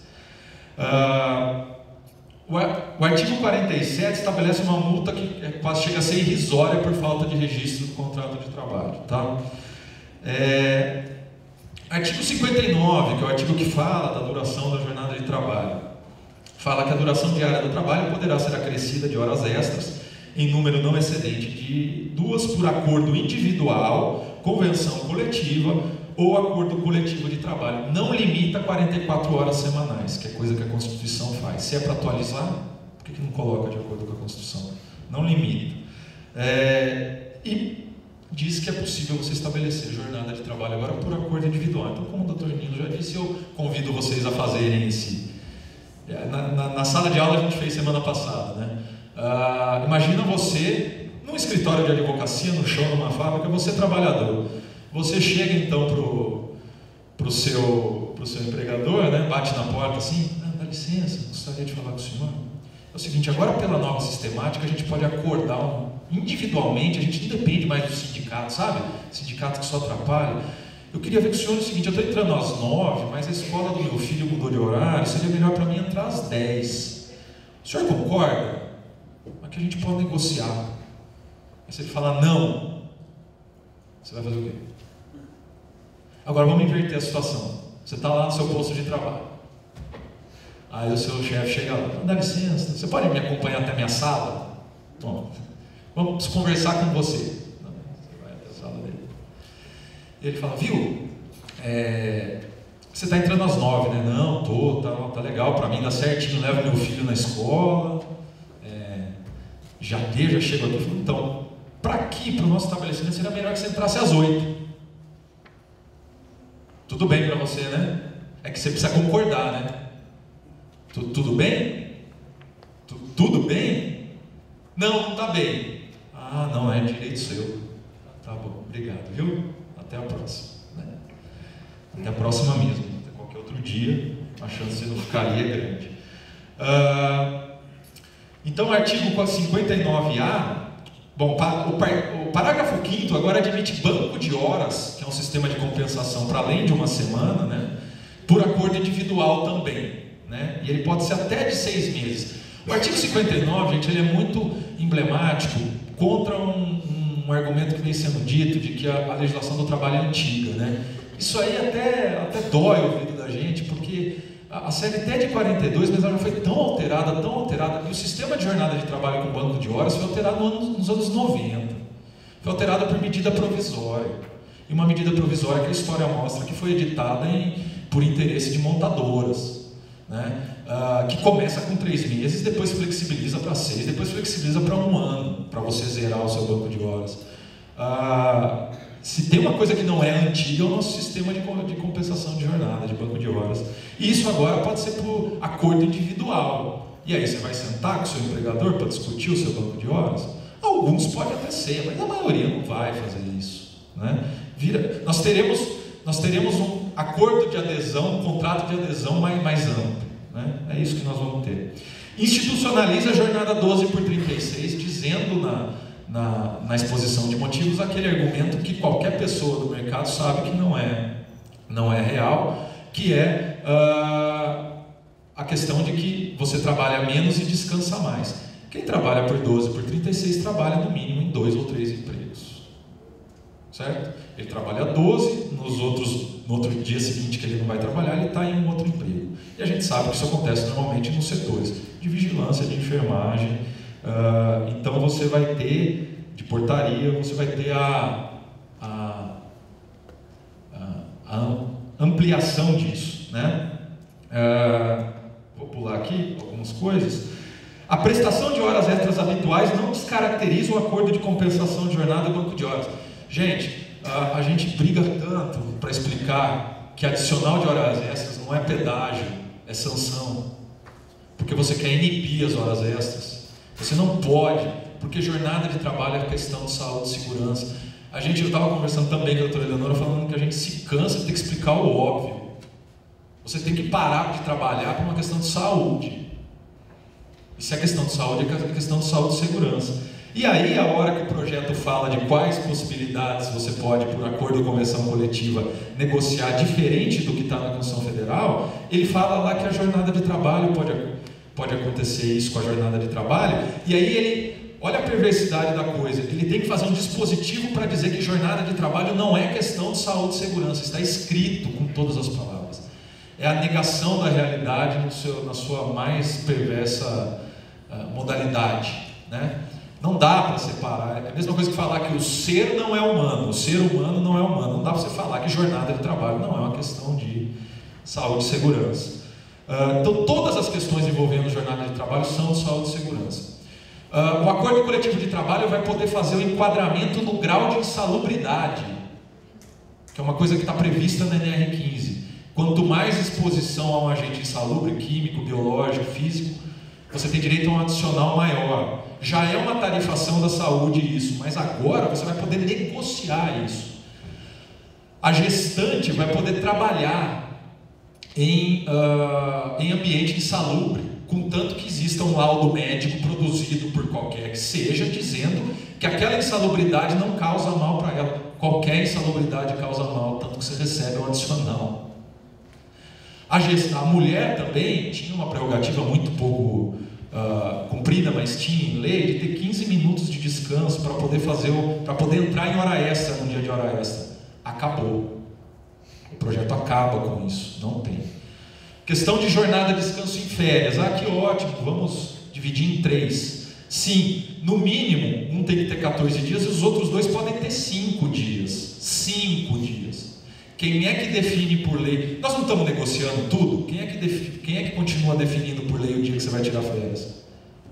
O artigo 47 estabelece uma multa que quase chega a ser irrisória por falta de registro do contrato de trabalho, tá? Artigo 59, que é o artigo que fala da duração da jornada de trabalho, fala que a duração diária do trabalho poderá ser acrescida de horas extras em número não excedente de 2 por acordo individual, convenção coletiva ou acordo coletivo de trabalho. Não limita 44 horas semanais, que é coisa que a Constituição faz. Se é para atualizar, por que não coloca de acordo com a Constituição? Não limita. E diz que é possível você estabelecer jornada de trabalho agora por acordo individual. Então, como o Dr. Nino já disse, eu convido vocês a fazerem esse... Na sala de aula a gente fez semana passada, né? Imagina você num escritório de advocacia, no chão, numa fábrica, você é trabalhador. Você chega então pro seu empregador, né? Bate na porta assim, dá licença, gostaria de falar com o senhor. É o seguinte, agora pela nova sistemática a gente pode acordar individualmente, a gente não depende mais do sindicato, sabe? Sindicato que só atrapalha. Eu queria ver com o senhor o seguinte, eu estou entrando às 9, mas a escola do meu filho mudou de horário, seria melhor para mim entrar às 10. O senhor concorda? Mas que a gente pode negociar. Aí se ele falar não, você vai fazer o quê? Agora vamos inverter a situação. Você está lá no seu posto de trabalho. Aí o seu chefe chega lá, dá licença, você pode me acompanhar até a minha sala? Bom, vamos conversar com você. Você vai até a sala dele. Ele fala, viu, você está entrando às 9, né? Não, tá legal, para mim dá certinho, levo meu filho na escola, já chego aqui. Então, para aqui, para o nosso estabelecimento, seria melhor que você entrasse às 8. Tudo bem para você, né? É que você precisa concordar, né? Tudo bem? Tudo bem? Não está bem. Ah, não, é direito seu. Tá bom, obrigado, viu? Até a próxima, né? Até a próxima mesmo. Até qualquer outro dia, a chance de não ficar ali é grande. Então, o artigo 59A, bom, o parágrafo 5º agora admite banco de horas, que é um sistema de compensação para além de uma semana, né? Por acordo individual também, né? E ele pode ser até de 6 meses. O artigo 59, gente, ele é muito emblemático contra um argumento que vem sendo dito de que a legislação do trabalho é antiga, né? Isso aí até dói o ouvido da gente, porque a CLT é de 42, mas ela já foi tão alterada, e o sistema de jornada de trabalho com banco de horas foi alterado nos anos 90. Foi alterada por medida provisória. E uma medida provisória que a história mostra que foi editada por interesse de montadoras, né? Que começa com 3 meses, depois flexibiliza para 6, depois flexibiliza para 1 ano, para você zerar o seu banco de horas. Se tem uma coisa que não é antiga, é o nosso sistema de compensação de jornada, de banco de horas. E isso agora pode ser por acordo individual. E aí você vai sentar com o seu empregador para discutir o seu banco de horas? Alguns podem até ser, mas a maioria não vai fazer isso, né? Nós teremos um acordo de adesão, um contrato de adesão mais amplo, né? É isso que nós vamos ter. Institucionaliza a jornada 12 por 36, dizendo na exposição de motivos aquele argumento que qualquer pessoa do mercado sabe que não é real, que é a questão de que você trabalha menos e descansa mais. Quem trabalha por 12 por 36 trabalha no mínimo em 2 ou 3 empregos, certo? Ele trabalha 12, no outro dia seguinte que ele não vai trabalhar, ele está em um outro emprego. E a gente sabe que isso acontece normalmente nos setores de vigilância, de enfermagem. Então você vai ter, de portaria, você vai ter a ampliação disso, né? Vou pular aqui algumas coisas. A prestação de horas extras habituais não descaracteriza o acordo de compensação de jornada e banco de horas. Gente, a gente briga tanto para explicar que adicional de horas extras não é pedágio, é sanção, porque você quer inibir as horas extras. Você não pode, porque jornada de trabalho é questão de saúde e segurança. Eu estava conversando também com a doutora Eleonora, falando que a gente se cansa de ter que explicar o óbvio. Você tem que parar de trabalhar por uma questão de saúde. E se é questão de saúde, é questão de saúde e segurança. E aí, a hora que o projeto fala de quais possibilidades você pode, por acordo de convenção coletiva, negociar diferente do que está na Constituição Federal, ele fala lá que a jornada de trabalho pode acontecer isso com a jornada de trabalho, e aí ele, olha a perversidade da coisa, ele tem que fazer um dispositivo para dizer que jornada de trabalho não é questão de saúde e segurança, está escrito com todas as palavras. É a negação da realidade na sua mais perversa modalidade, né? Não dá para separar, é a mesma coisa que falar que o ser não é humano, o ser humano não é humano, não dá para você falar que jornada de trabalho não é uma questão de saúde e segurança. Então todas as questões envolvendo jornada de trabalho são de saúde e segurança. O acordo coletivo de trabalho vai poder fazer o enquadramento no grau de insalubridade, que é uma coisa que está prevista na NR15. Quanto mais exposição a um agente insalubre, químico, biológico, físico, você tem direito a um adicional maior. Já é uma tarifação da saúde isso, mas agora você vai poder negociar isso. A gestante vai poder trabalhar em ambiente insalubre, contanto que exista um laudo médico produzido por qualquer que seja, dizendo que aquela insalubridade não causa mal para ela. Qualquer insalubridade causa mal, tanto que você recebe um adicional. A mulher também tinha uma prerrogativa muito pouco cumprida, mas tinha em lei, de ter 15 minutos de descanso para poder entrar em hora extra no dia de hora extra. Acabou. O projeto acaba com isso, não tem. Questão de jornada, descanso em férias. Que ótimo, vamos dividir em 3. Sim, no mínimo, um tem que ter 14 dias e os outros 2 podem ter 5 dias. 5 dias. Quem é que define por lei? Nós não estamos negociando tudo? Quem é que continua definindo por lei o dia que você vai tirar férias?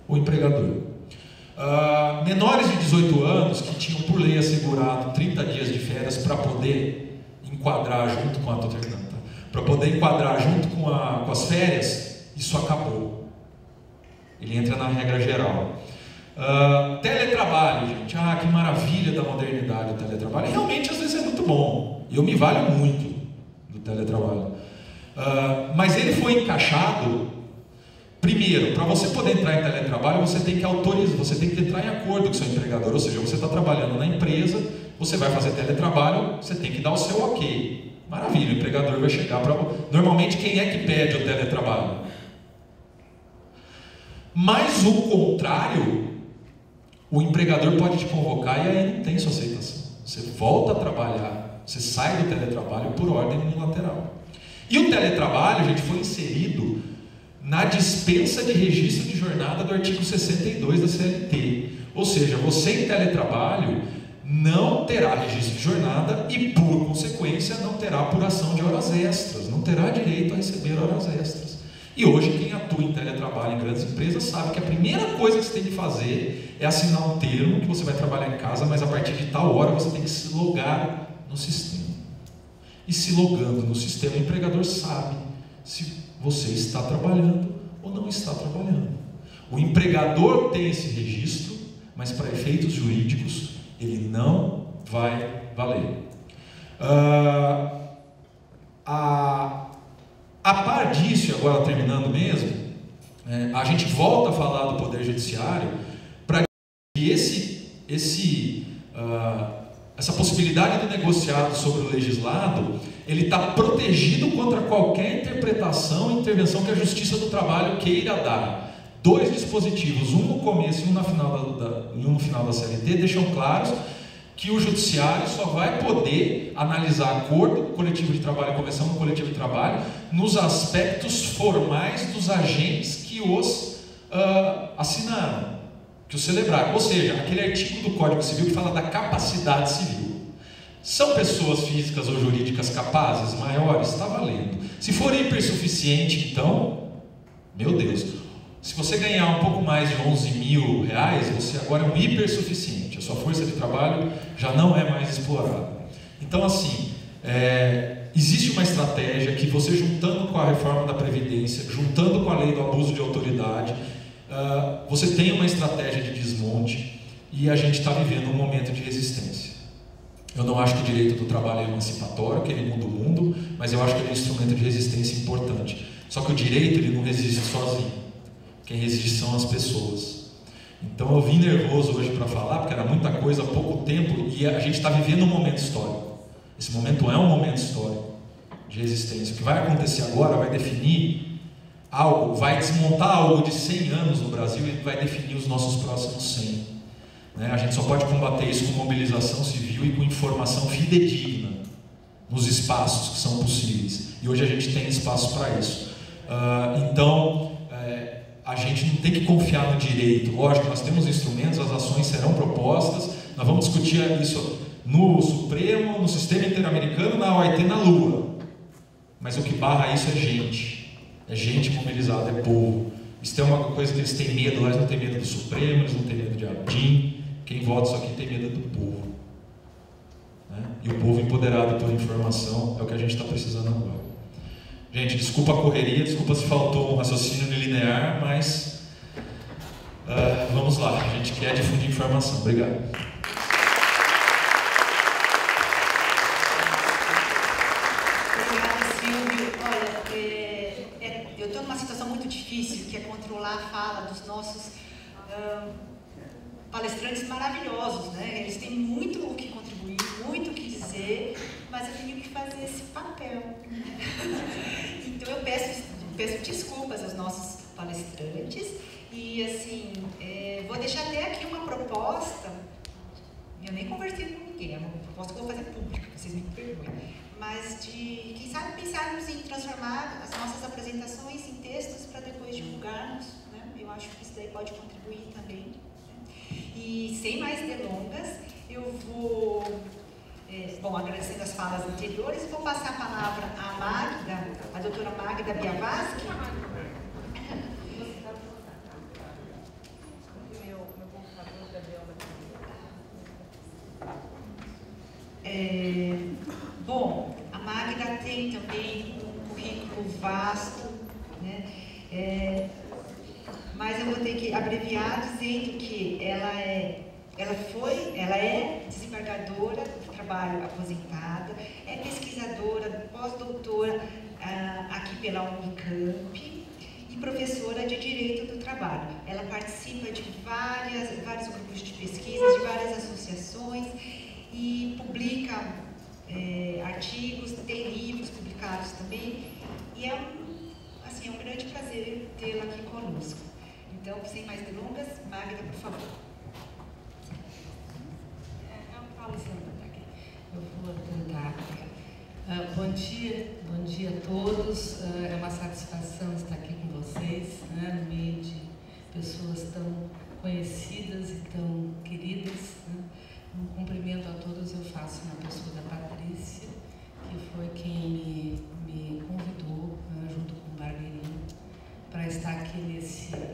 O empregador. Menores de 18 anos que tinham por lei assegurado 30 dias de férias para poder enquadrar junto com com as férias, isso acabou. Ele entra na regra geral. Teletrabalho, gente. Que maravilha da modernidade o teletrabalho. Realmente, às vezes, é muito bom. Eu me valho muito do teletrabalho. Mas ele foi encaixado. Primeiro, para você poder entrar em teletrabalho, você tem que autorizar, você tem que entrar em acordo com o seu empregador. Ou seja, você está trabalhando na empresa, você vai fazer teletrabalho, você tem que dar o seu ok. Maravilha, o empregador vai chegar para... Normalmente, quem é que pede o teletrabalho? Mas o contrário, o empregador pode te convocar e aí não tem sua aceitação. Você volta a trabalhar, você sai do teletrabalho por ordem unilateral. E o teletrabalho, gente, foi inserido na dispensa de registro de jornada do artigo 62 da CLT. Ou seja, você em teletrabalho não terá registro de jornada e, por consequência, não terá apuração de horas extras, não terá direito a receber horas extras. E hoje, quem atua em teletrabalho em grandes empresas sabe que a primeira coisa que você tem que fazer é assinar um termo que você vai trabalhar em casa, mas a partir de tal hora você tem que se logar no sistema. E se logando no sistema, o empregador sabe se você está trabalhando ou não está trabalhando. O empregador tem esse registro, mas para efeitos jurídicos ele não vai valer. A par disso, e agora terminando mesmo, a gente volta a falar do Poder Judiciário para que essa possibilidade do negociado sobre o legislado, ele está protegido contra qualquer interpretação e intervenção que a Justiça do Trabalho queira dar. 2 dispositivos, um no começo e um no final da CLT, deixam claros que o Judiciário só vai poder analisar acordo coletivo de trabalho e convenção coletivo de trabalho nos aspectos formais dos agentes que os assinaram, que os celebraram. Ou seja, aquele artigo do Código Civil que fala da capacidade civil. São pessoas físicas ou jurídicas capazes, maiores? Está valendo. Se for hipersuficiente, então, meu Deus... Se você ganhar um pouco mais de 11 mil reais, você agora é um hipersuficiente. A sua força de trabalho já não é mais explorada. Então, assim, existe uma estratégia que você, juntando com a reforma da Previdência, juntando com a lei do abuso de autoridade, você tem uma estratégia de desmonte, e a gente está vivendo um momento de resistência. Eu não acho que o direito do trabalho é emancipatório, que ele muda o mundo, mas eu acho que ele é um instrumento de resistência importante. Só que o direito, ele não resiste sozinho. Quem resiste são as pessoas. Então eu vim nervoso hoje para falar, porque era muita coisa, pouco tempo, e a gente está vivendo um momento histórico. Esse momento é um momento histórico de resistência. O que vai acontecer agora vai definir algo, vai desmontar algo de 100 anos no Brasil e vai definir os nossos próximos 100. A gente só pode combater isso com mobilização civil e com informação fidedigna nos espaços que são possíveis. E hoje a gente tem espaço para isso. Então, a gente não tem que confiar no direito. Lógico, nós temos instrumentos, as ações serão propostas, nós vamos discutir isso no Supremo, no sistema interamericano, na OIT, na Lua. Mas o que barra isso é gente mobilizada, é povo. Isso é uma coisa que eles têm medo, lá eles não têm medo do Supremo, eles não têm medo de ADIM. Quem vota isso aqui tem medo do povo. E o povo empoderado pela informação é o que a gente está precisando agora. Gente, desculpa a correria, desculpa se faltou um raciocínio linear, mas vamos lá, a gente quer difundir informação. Obrigado. Obrigada, Silvio. Olha, eu estou numa situação muito difícil, que é controlar a fala dos nossos palestrantes maravilhosos, né? Eles têm muito o que contribuir, muito o que dizer, mas eu tenho que fazer esse papel. Então eu peço desculpas aos nossos palestrantes e, assim, vou deixar até aqui uma proposta. Eu nem conversei com ninguém, é uma proposta que eu vou fazer pública, vocês me perdoem, mas de, quem sabe, pensarmos em transformar as nossas apresentações em textos para depois divulgarmos, né? Eu acho que isso daí pode contribuir também. E sem mais delongas, eu vou, agradecendo as falas anteriores, vou passar a palavra à Magda, a doutora Magda Biavaschi. A Magda tem também um currículo vasto, né? Mas eu vou ter que abreviar dizendo que ela é desembargadora do trabalho aposentada, é pesquisadora, pós-doutora aqui pela Unicamp e professora de Direito do Trabalho. Ela participa de vários grupos de pesquisa, de várias associações e publica artigos, tem livros publicados também, e é um grande prazer tê-la aqui conosco. Então, sem mais delongas, Magda, por favor. Eu vou tentar. Bom dia a todos. É uma satisfação estar aqui com vocês, né, no meio de pessoas tão conhecidas e tão queridas. Né? Um cumprimento a todos eu faço na pessoa da Patrícia, que foi quem me convidou, junto com o Barberini, para estar aqui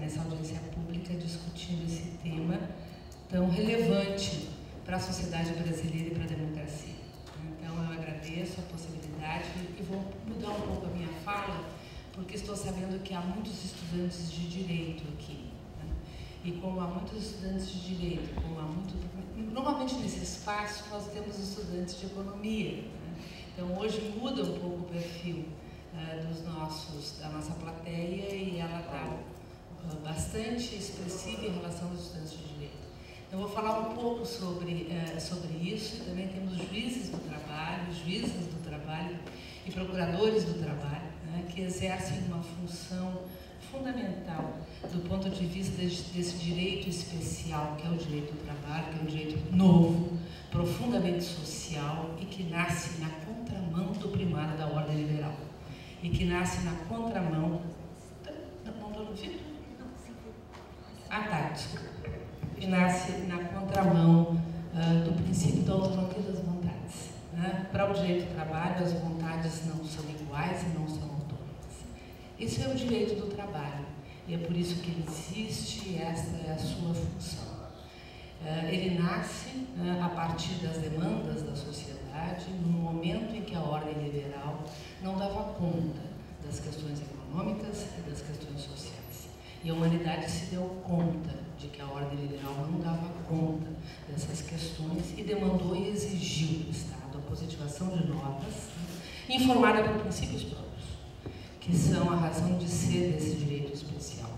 nessa audiência pública discutindo esse tema tão relevante para a sociedade brasileira e para a democracia. Então, eu agradeço a possibilidade e vou mudar um pouco a minha fala, porque estou sabendo que há muitos estudantes de direito aqui. Né? E como há muitos estudantes de direito, normalmente nesse espaço nós temos estudantes de economia. Né? Então, hoje muda um pouco o perfil da nossa plateia, e ela está bastante expressiva em relação aos estudantes de direito. Eu vou falar um pouco sobre isso, e também temos juízes do trabalho, juízas do trabalho e procuradores do trabalho, né, que exercem uma função fundamental do ponto de vista desse direito especial, que é o direito do trabalho, que é um direito novo, profundamente social e que nasce na contramão do primário da ordem liberal. E que nasce na contramão... Não estou ouvindo? Desculpa. Que nasce na contramão do princípio da autonomia das vontades. Né? Para o direito do trabalho, as vontades não são iguais e não são autônomas. Esse é o direito do trabalho, e é por isso que ele existe, e essa é a sua função. Ele nasce a partir das demandas da sociedade, no momento em que a ordem liberal não dava conta das questões econômicas e das questões sociais. E a humanidade se deu conta de que a ordem liberal não dava conta dessas questões e demandou e exigiu do Estado a positivação de normas, informada por princípios próprios, que são a razão de ser desse direito especial.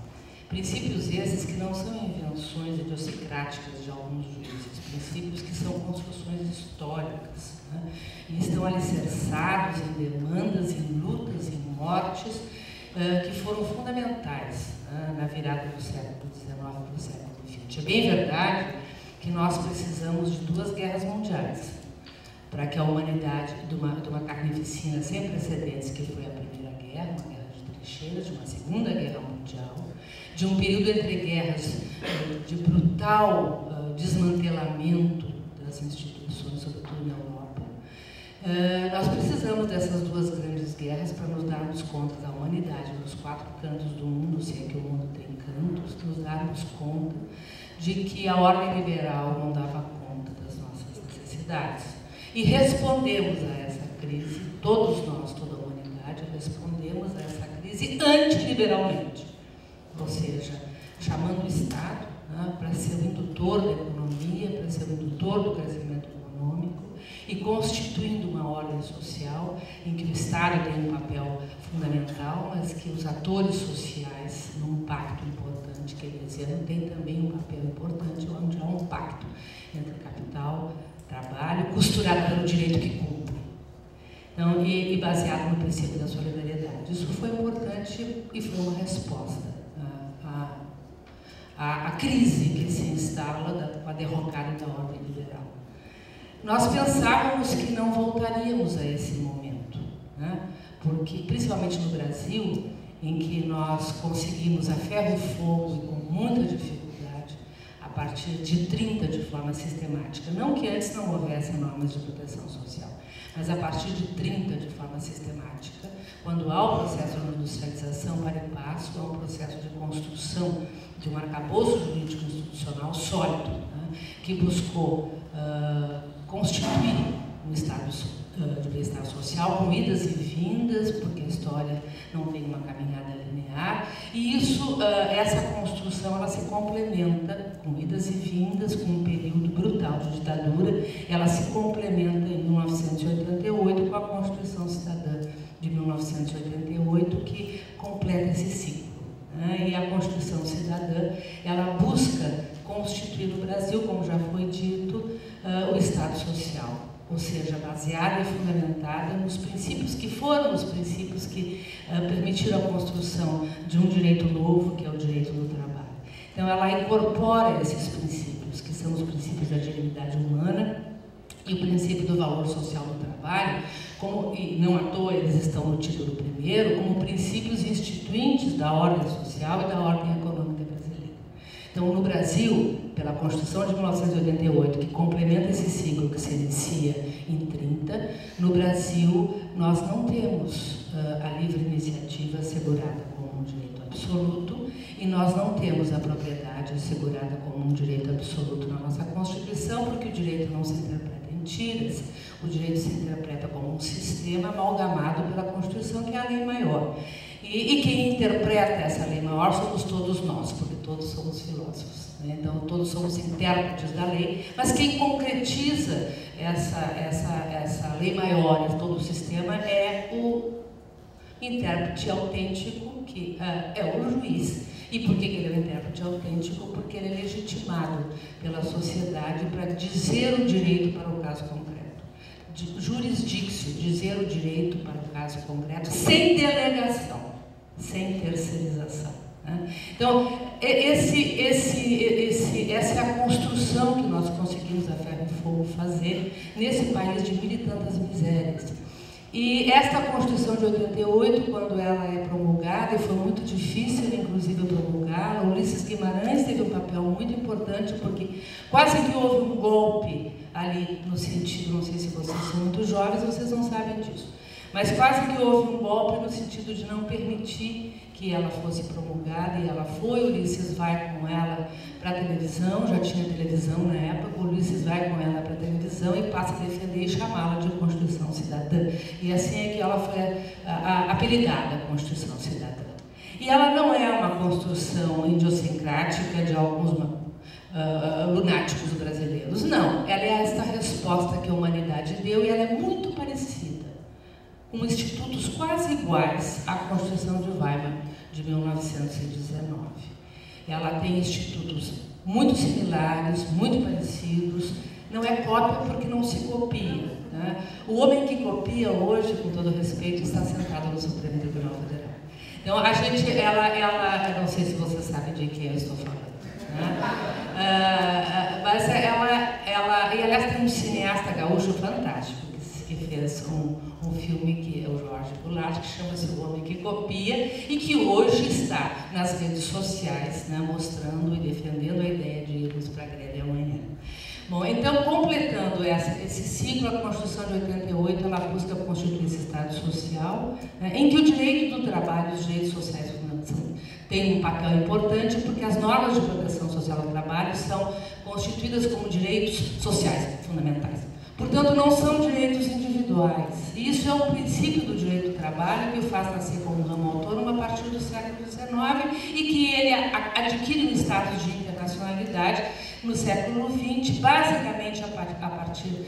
Princípios esses que não são invenções idiosincráticas de alguns juízes, princípios que são construções históricas, né? E estão alicerçados em demandas, em lutas, em mortes, que foram fundamentais, né, na virada do século XIX para o século XX. É bem verdade que nós precisamos de 2 guerras mundiais para que a humanidade, de uma carnificina sem precedentes, que foi a Primeira Guerra, uma guerra de trincheiras, de uma Segunda Guerra Mundial, de um período entre guerras de brutal desmantelamento das instituições, sobretudo na Europa. Nós precisamos dessas 2 grandes guerras para nos darmos conta da humanidade, nos 4 cantos do mundo, se é que o mundo tem cantos, nos darmos conta de que a ordem liberal não dava conta das nossas necessidades. E respondemos a essa crise, todos nós, toda a humanidade, respondemos a essa crise antiliberalmente, ou seja, chamando o Estado, né, para ser o indutor da economia, para ser o indutor do crescimento econômico e constituindo uma ordem social em que o Estado tem um papel fundamental, mas que os atores sociais, num pacto importante keynesiano, têm também um papel importante, onde há um pacto entre capital, trabalho, costurado pelo direito que cumpre. Então, e baseado no princípio da solidariedade. Isso foi importante e foi uma resposta à crise que se instala com a derrocada da ordem liberal. Nós pensávamos que não voltaríamos a esse momento, né? Porque, principalmente no Brasil, em que nós conseguimos a ferro e fogo e com muita dificuldade, a partir de 30 de forma sistemática, não que antes não houvesse normas de proteção social, mas a partir de 30 de forma sistemática, quando há o processo de industrialização para e passo, há um processo de construção de um arcabouço jurídico institucional sólido, né, que buscou constituir um estado de bem-estar social com idas e vindas, porque a história não tem uma caminhada linear, e isso, essa construção, ela se complementa com idas e vindas, com um período brutal de ditadura, ela se complementa em 1988 com a Constituição Cidadã de 1988, que completa esse ciclo. E a Constituição Cidadã, ela busca constituir no Brasil, como já foi dito, o Estado Social, ou seja, baseada e fundamentada nos princípios que foram os princípios que permitiram a construção de um direito novo, que é o direito do trabalho. Então, ela incorpora esses princípios, que são os princípios da dignidade humana e o princípio do valor social do trabalho, e não à toa eles estão no título primeiro, como princípios instituintes da ordem social e da ordem econômica brasileira. Então, no Brasil, pela Constituição de 1988, que complementa esse ciclo que se inicia em 30, no Brasil nós não temos a livre iniciativa assegurada como um direito absoluto e nós não temos a propriedade assegurada como um direito absoluto na nossa Constituição, porque o direito não se interpreta em tiras, o direito se interpreta como um sistema amalgamado pela Constituição, que é a lei maior. E quem interpreta essa lei maior somos todos nós, porque todos somos filósofos, né? Então todos somos intérpretes da lei, mas quem concretiza essa lei maior em todo o sistema é o intérprete autêntico, que é o juiz. E por que ele é um intérprete autêntico? Porque ele é legitimado pela sociedade para dizer o direito para o caso concreto. Jurisdictio, dizer o direito para o caso concreto, sem delegação, sem terceirização, né? Então, essa é a construção que nós conseguimos a ferro e fogo fazer nesse país de mil e tantas misérias. E esta Constituição de 88, quando ela é promulgada, e foi muito difícil, inclusive, promulgá-la, Ulisses Guimarães teve um papel muito importante, porque quase que houve um golpe ali, no sentido, não sei se vocês são muito jovens, vocês não sabem disso, mas quase que houve um golpe no sentido de não permitir que ela fosse promulgada, e ela foi. O Ulisses vai com ela para a televisão, já tinha televisão na época. O Ulisses vai com ela para a televisão e passa a defender e chamá-la de Constituição Cidadã. E assim é que ela foi apelidada Constituição Cidadã. E ela não é uma construção idiosincrática de alguns lunáticos brasileiros, não. Ela é esta resposta que a humanidade deu, e ela é muito parecida, com institutos quase iguais à Constituição de Weimar de 1919. Ela tem institutos muito similares, muito parecidos. Não é cópia porque não se copia, né? O homem que copia hoje, com todo respeito, está sentado no Supremo Tribunal Federal. Então, a gente, ela não sei se você sabe de quem eu estou falando, né? Mas e aliás, tem um cineasta gaúcho fantástico que fez um filme, que é o Jorge Goulart, que chama-se O Homem que Copia, e que hoje está nas redes sociais, né, mostrando e defendendo a ideia de irmos para a greve amanhã. Bom, então, completando esse ciclo, a Constituição de 88, ela busca constituir esse Estado social, né, em que o direito do trabalho, os direitos sociais têm um papel importante, porque as normas de proteção social ao trabalho são constituídas como direitos sociais fundamentais. Portanto, não são direitos individuais. Isso é um princípio do direito do trabalho que o faz nascer como um ramo autônomo a partir do século XIX e que ele adquire um status de internacionalidade no século XX, basicamente a partir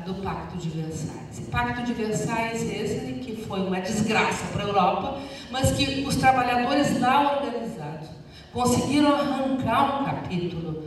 do Pacto de Versalhes. O Pacto de Versalhes esse que foi uma desgraça para a Europa, mas que os trabalhadores lá organizados conseguiram arrancar um capítulo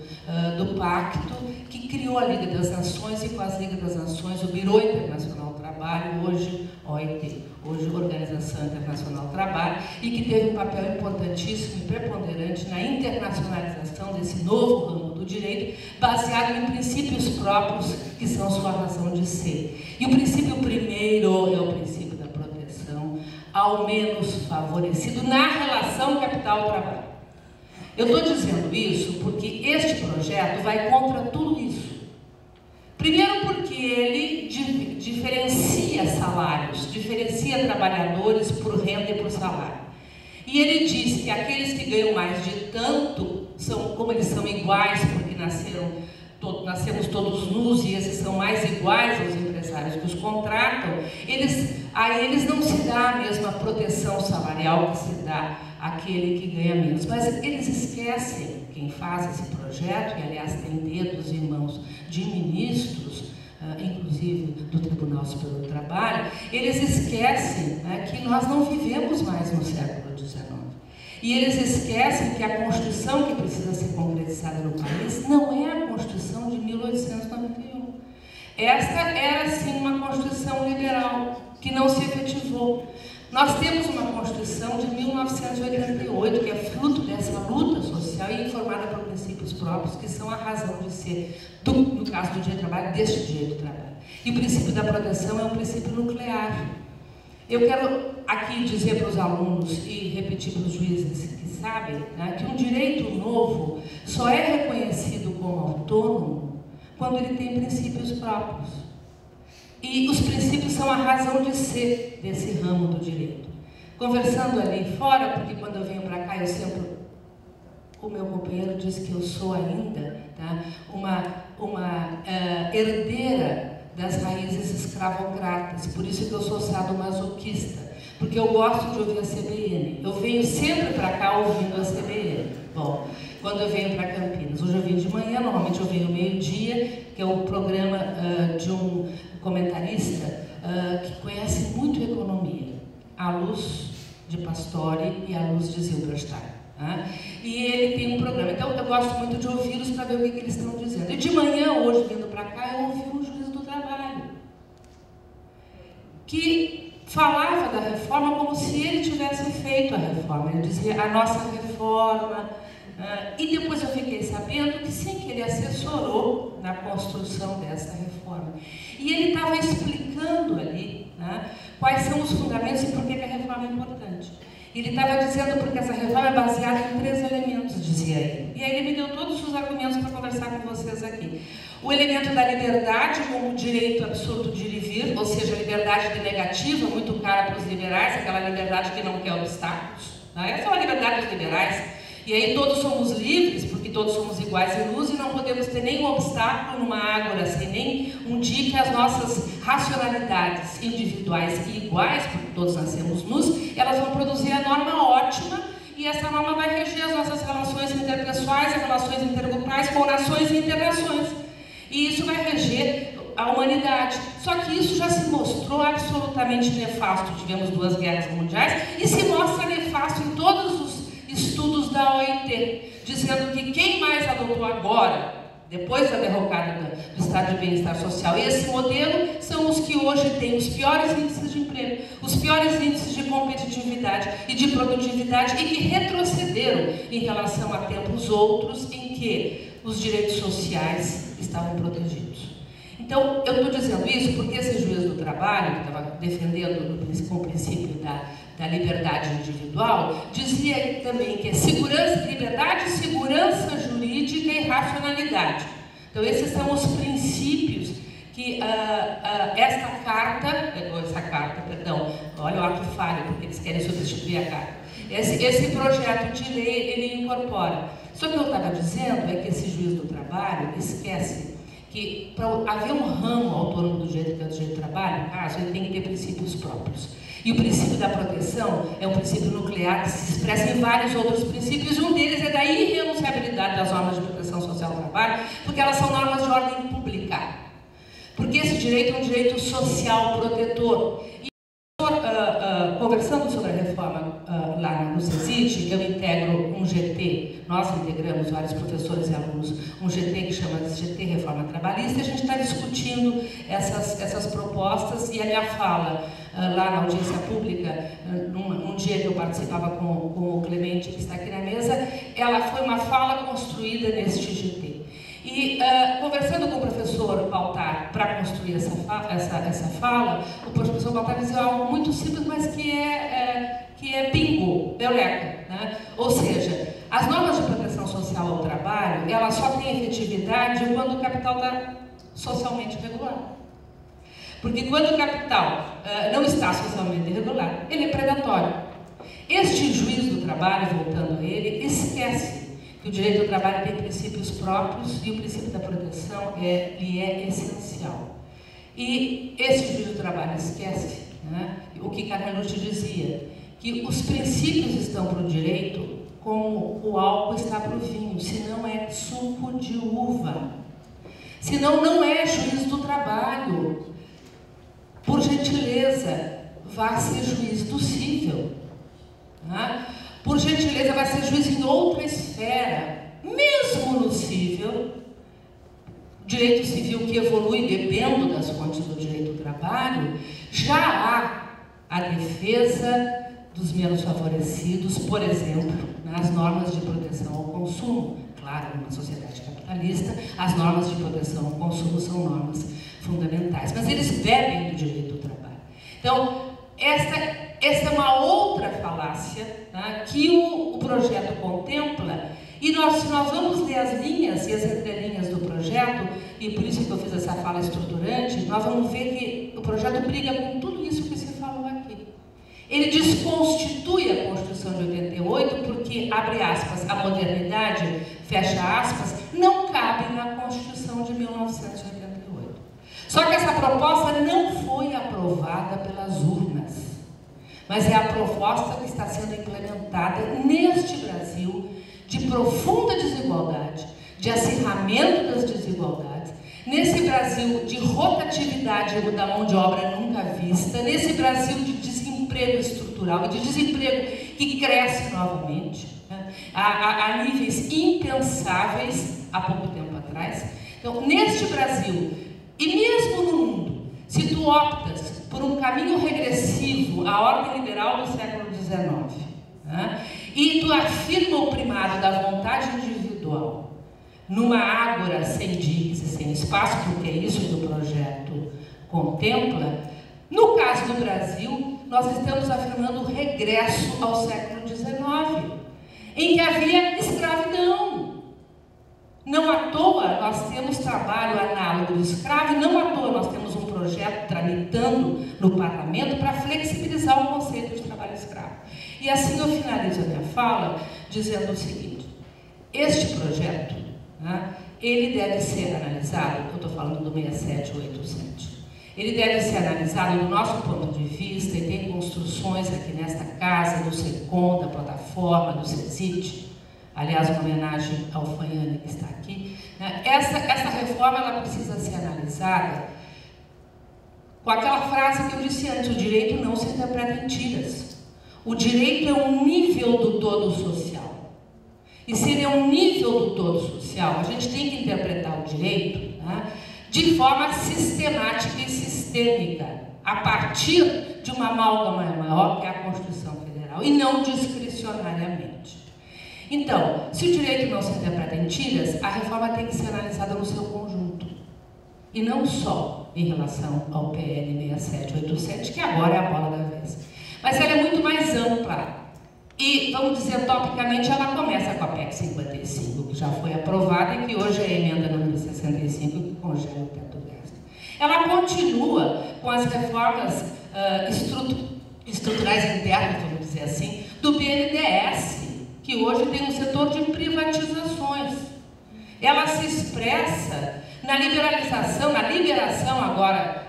do pacto que criou a Liga das Nações, e com as Ligas das Nações o Bureau Internacional do Trabalho, hoje OIT, hoje Organização Internacional do Trabalho, e que teve um papel importantíssimo e preponderante na internacionalização desse novo ramo do direito, baseado em princípios próprios que são sua razão de ser. E o princípio primeiro é o princípio da proteção ao menos favorecido na relação capital-trabalho. Eu estou dizendo isso porque este projeto vai contra tudo isso. Primeiro porque ele diferencia salários, diferencia trabalhadores por renda e por salário. E ele diz que aqueles que ganham mais de tanto, como eles são iguais, porque nascemos todos nus e esses são mais iguais aos empresários que os contratam, a eles não se dá a mesma proteção salarial que se dá àquele que ganha menos. Mas eles esquecem, quem faz esse projeto, que aliás tem dedos e mãos de ministros, inclusive do Tribunal Superior do Trabalho, eles esquecem, né, que nós não vivemos mais no século XIX. E eles esquecem que a Constituição que precisa ser concretizada no país não é a Constituição de 1891. Esta era, sim, uma Constituição liberal, que não se efetivou. Nós temos uma Constituição de 1988, que é fruto dessa luta social e informada por princípios próprios, que são a razão de ser, no caso do direito do trabalho, deste direito do trabalho. E o princípio da proteção é um princípio nuclear. Eu quero aqui dizer para os alunos e repetir para os juízes que sabem, né, que um direito novo só é reconhecido como autônomo quando ele tem princípios próprios. E os princípios são a razão de ser desse ramo do direito. Conversando ali fora, porque quando eu venho para cá, o meu companheiro diz que eu sou ainda, tá, uma herdeira das raízes escravocratas, por isso que eu sou sadomasoquista, porque eu gosto de ouvir a CBN. Eu venho sempre para cá ouvindo a CBN. Bom, quando eu venho para Campinas, hoje eu vim de manhã, normalmente eu venho meio-dia, que é um programa de um comentarista que conhece muito economia, à luz de Pastore e à luz de Zilberstein. E ele tem um programa, então eu gosto muito de ouvi-los para ver o que eles estão dizendo. E de manhã, hoje, vindo para cá, eu ouvi um juiz do trabalho que falava da reforma como se ele tivesse feito a reforma. Ele dizia, a nossa reforma... e depois eu fiquei sabendo que sim, que ele assessorou na construção dessa reforma. E ele estava explicando ali, né, quais são os fundamentos e por que a reforma é importante. Ele estava dizendo porque essa reforma é baseada em 3 elementos, dizia ele. E aí ele me deu todos os argumentos para conversar com vocês aqui. O elemento da liberdade como direito absoluto de ir e vir, ou seja, a liberdade negativa, muito cara para os liberais, aquela liberdade que não quer obstáculos. Né? Essa é uma liberdade dos liberais. E aí todos somos livres, porque todos somos iguais em luz e não podemos ter nenhum obstáculo numa ágora, sem nem um dia que as nossas racionalidades individuais e iguais, porque todos nascemos nus, elas vão produzir a norma ótima e essa norma vai reger as nossas relações interpessoais, as relações intergrupais com nações e internações. E isso vai reger a humanidade. Só que isso já se mostrou absolutamente nefasto. Tivemos 2 guerras mundiais e se mostra nefasto em todos os estudos da OIT, dizendo que quem mais adotou agora, depois da derrocada do estado de bem-estar social, esse modelo são os que hoje têm os piores índices de emprego, os piores índices de competitividade e de produtividade e que retrocederam em relação a tempos outros em que os direitos sociais estavam protegidos. Então, eu estou dizendo isso porque esse juiz do trabalho, que estava defendendo com o princípio da liberdade individual, dizia também que é liberdade, segurança jurídica e racionalidade. Então, esses são os princípios que essa carta, olha o ato falho, porque eles querem substituir a carta. Esse projeto de lei, ele incorpora. Só que eu estava dizendo é que esse juiz do trabalho esquece que para haver um ramo autônomo do direito, que é o direito do trabalho, no caso, ele tem que ter princípios próprios. E o princípio da proteção é um princípio nuclear que se expressa em vários outros princípios, e um deles é da irrenunciabilidade das normas de proteção social do trabalho, porque elas são normas de ordem pública. Porque esse direito é um direito social protetor. E conversando sobre a reforma lá no CECIT, eu integro um GT, nós integramos, vários professores e alunos, um GT que chama de GT Reforma Trabalhista, e a gente está discutindo essas propostas, e a minha fala lá na audiência pública, num dia que eu participava com o Clemente, que está aqui na mesa, ela foi uma fala construída neste GT. E conversando com o professor Baltar para construir essa fala, o professor Baltar dizia algo muito simples, mas que é bingo, eureka, né? Ou seja, as normas de proteção social ao trabalho, elas só têm efetividade quando o capital está socialmente regular. Porque quando o capital não está socialmente regular, ele é predatório. Este juiz do trabalho, voltando a ele, esquece que o direito do trabalho tem princípios próprios e o princípio da proteção lhe é essencial. E esse juiz do trabalho esquece, né, o que Carmelucci dizia, que os princípios estão para o direito como o álcool está para o vinho, senão é suco de uva. Senão não é juiz do trabalho. Por gentileza, vá ser juiz do cível. Né? Por gentileza, vai ser juiz em outra esfera, mesmo no cível, direito civil que evolui bebendo das fontes do direito do trabalho, já há a defesa dos menos favorecidos, por exemplo, nas normas de proteção ao consumo. Claro, numa sociedade capitalista, as normas de proteção ao consumo são normas fundamentais, mas eles bebem do direito do trabalho. Então, esta é uma outra falácia, né, que o projeto contempla, e se nós vamos ler as linhas e as entrelinhas do projeto, e por isso que eu fiz essa fala estruturante, nós vamos ver que o projeto briga com tudo isso que se falou aqui. Ele desconstitui a Constituição de 88 porque, abre aspas, a modernidade, fecha aspas, não cabe na Constituição de 1988. Só que essa proposta não foi aprovada pelas urnas, mas é a proposta que está sendo implementada neste Brasil de profunda desigualdade, de acirramento das desigualdades, nesse Brasil de rotatividade da mão de obra nunca vista, nesse Brasil de desemprego estrutural e de desemprego que cresce novamente, né, a níveis impensáveis há pouco tempo atrás. Então, neste Brasil, e mesmo no mundo, se tu optas por um caminho regressivo à ordem liberal do século XIX, né, e tu afirma o primado da vontade individual numa ágora sem digues e sem espaço, porque é isso que o projeto contempla, no caso do Brasil, nós estamos afirmando o regresso ao século XIX, em que havia escravidão. Não à toa nós temos trabalho análogo do escravo, e não à toa nós temos um projeto tramitando no parlamento para flexibilizar o conceito de trabalho escravo. E assim eu finalizo a minha fala dizendo o seguinte: este projeto, né, ele deve ser analisado, eu estou falando do 67877, ele deve ser analisado do nosso ponto de vista, e tem construções aqui nesta casa, do SECOM, da plataforma, do CESIT, aliás, uma homenagem ao Fanhani que está aqui, né? Essa reforma ela precisa ser analisada com aquela frase que eu disse antes: o direito não se interpreta em tiras. O direito é um nível do todo social. E se ele é um nível do todo social, a gente tem que interpretar o direito, né, de forma sistemática e sistêmica, a partir de uma amálgama maior, que é a Constituição Federal, e não discricionariamente. Então, se o direito não se interpreta em tiras, a reforma tem que ser analisada no seu conjunto, e não só em relação ao PL 6787, que agora é a bola da vez. Mas ela é muito mais ampla. E, vamos dizer, topicamente, ela começa com a PEC 55, que já foi aprovada e que hoje é a emenda número 65, que congela o teto gasto. Ela continua com as reformas estruturais internas, vamos dizer assim, do BNDES, que hoje tem um setor de privatizações. Ela se expressa na liberalização, na liberação agora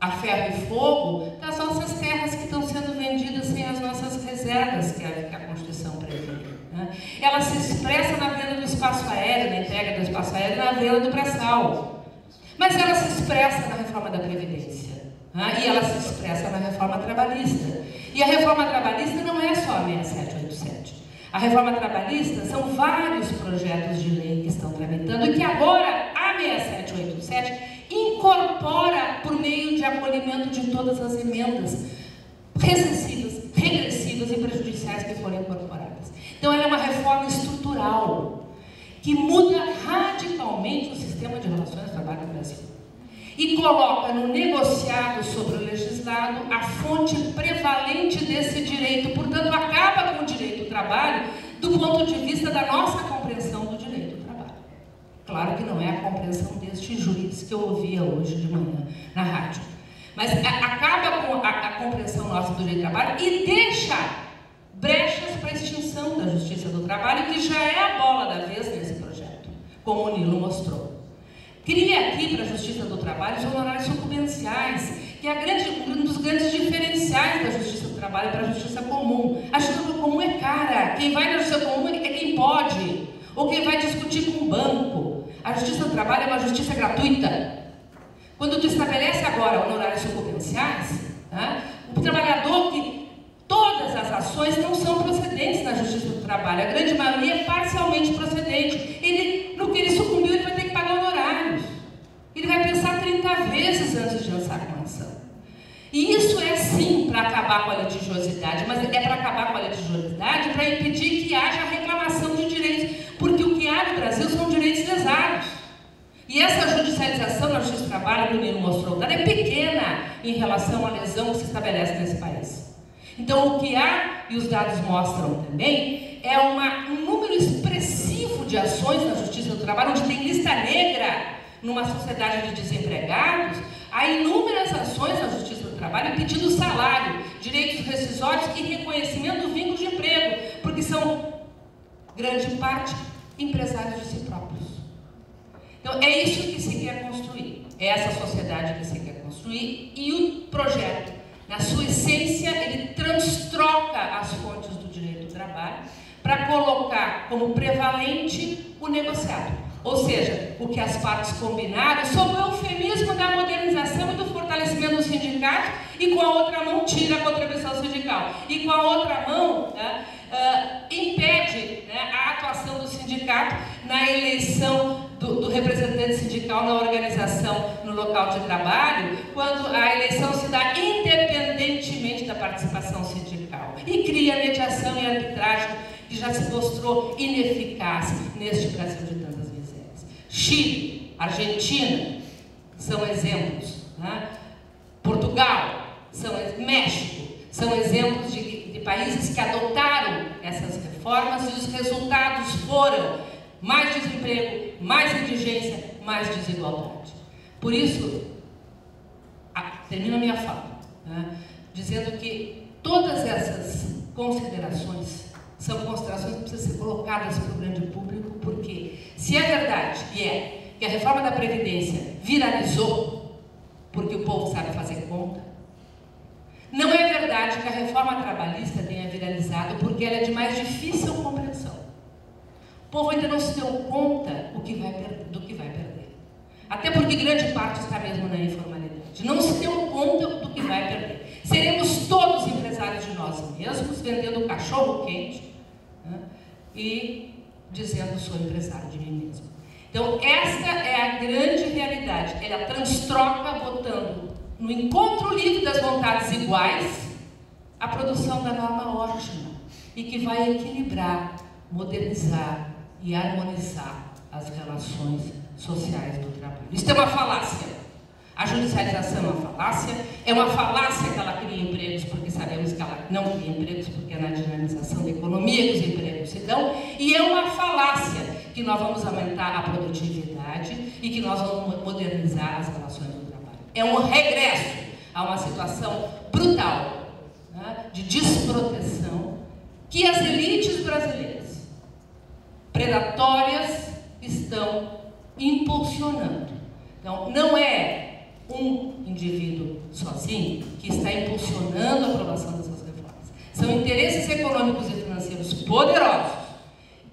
a ferro e fogo das nossas terras que estão sendo vendidas sem as nossas reservas, que a Constituição prevê, né? Ela se expressa na venda do espaço aéreo, na entrega do espaço aéreo, na venda do pré-sal. Mas ela se expressa na reforma da Previdência, né? E ela se expressa na reforma trabalhista. E a reforma trabalhista não é só a 6787. A reforma trabalhista são vários projetos de lei que estão tramitando e que agora a 6787 incorpora por meio de acolhimento de todas as emendas recessivas, regressivas e prejudiciais que foram incorporadas. Então ela é uma reforma estrutural que muda radicalmente o sistema de relações de trabalho no Brasil e coloca no negociado sobre o legislado a fonte prevalente desse direito, portanto acaba com o direito do trabalho do ponto de vista da nossa compreensão do direito do trabalho. Claro que não é a compreensão deste juiz que eu ouvia hoje de manhã na rádio, mas acaba com a compreensão nossa do direito do trabalho e deixa brechas para a extinção da justiça do trabalho, que já é a bola da vez nesse projeto, como o Nilo mostrou. Cria aqui para a Justiça do Trabalho os honorários sucumbenciais, que é um dos grandes diferenciais da Justiça do Trabalho para a Justiça Comum. A Justiça Comum é cara, quem vai na Justiça Comum é quem pode, ou quem vai discutir com o banco. A Justiça do Trabalho é uma justiça gratuita. Quando tu estabelece agora honorários sucumbenciais, né, o trabalhador que todas as ações não são procedentes na Justiça do Trabalho, a grande maioria é parcialmente procedente. No que ele sucumbiu, ele vai ter que pagar honorários. Ele vai pensar 30 vezes antes de lançar com a ação. E isso é sim para acabar com a litigiosidade, mas é para acabar com a litigiosidade para impedir que haja reclamação de direitos, porque o que há no Brasil são direitos lesados. E essa judicialização na Justiça do Trabalho, que o Nilo mostrou, ela é pequena em relação à lesão que se estabelece nesse país. Então, o que há, e os dados mostram também, é um número expressivo de ações na Justiça do Trabalho, onde tem lista negra numa sociedade de desempregados. Há inúmeras ações na Justiça do Trabalho pedindo salário, direitos rescisórios e reconhecimento do vínculo de emprego, porque são, grande parte, empresários de si próprios. Então, é isso que se quer construir, é essa sociedade que se quer construir, e o projeto, na sua essência, ele transtroca as fontes do direito do trabalho para colocar como prevalente o negociado. Ou seja, o que as partes combinaram sob o eufemismo da modernização e do fortalecimento do sindicato, e com a outra mão tira a contribuição sindical, e com a outra mão impede, né, a atuação do sindicato na eleição do representante sindical na organização no local de trabalho, quando a eleição se dá independentemente da participação sindical, e cria mediação e arbitragem que já se mostrou ineficaz neste Brasil de tantas misérias. Chile, Argentina são exemplos, né? Portugal, México, são exemplos de países que adotaram essas reformas, e os resultados foram mais desemprego, mais indigência, mais desigualdade. Por isso, termino a minha fala, né, dizendo que todas essas considerações são considerações que precisam ser colocadas para o grande público, porque se é verdade, e é, que a reforma da Previdência viralizou porque o povo sabe fazer conta, não é verdade que a reforma trabalhista tenha viralizado porque ela é de mais difícil compreensão. O povo ainda não se deu conta do que vai perder. Até porque grande parte está mesmo na informalidade. Não se deu conta do que vai perder. Seremos todos empresários de nós mesmos, vendendo cachorro quente, né, e dizendo sou empresário de mim mesmo. Então, esta é a grande realidade. Ela transtroca botando no encontro livre das vontades iguais a produção da norma ótima e que vai equilibrar, modernizar e harmonizar as relações sociais do trabalho. Isso é uma falácia. A judicialização é uma falácia. É uma falácia que ela cria empregos, porque sabemos que ela não cria empregos, porque é na dinamização da economia que os empregos se dão. E é uma falácia que nós vamos aumentar a produtividade e que nós vamos modernizar as relações do trabalho. É um regresso a uma situação brutal, né, de desproteção que as elites brasileiras predatórias estão impulsionando. Então, não é um indivíduo sozinho que está impulsionando a aprovação dessas reformas. São interesses econômicos e financeiros poderosos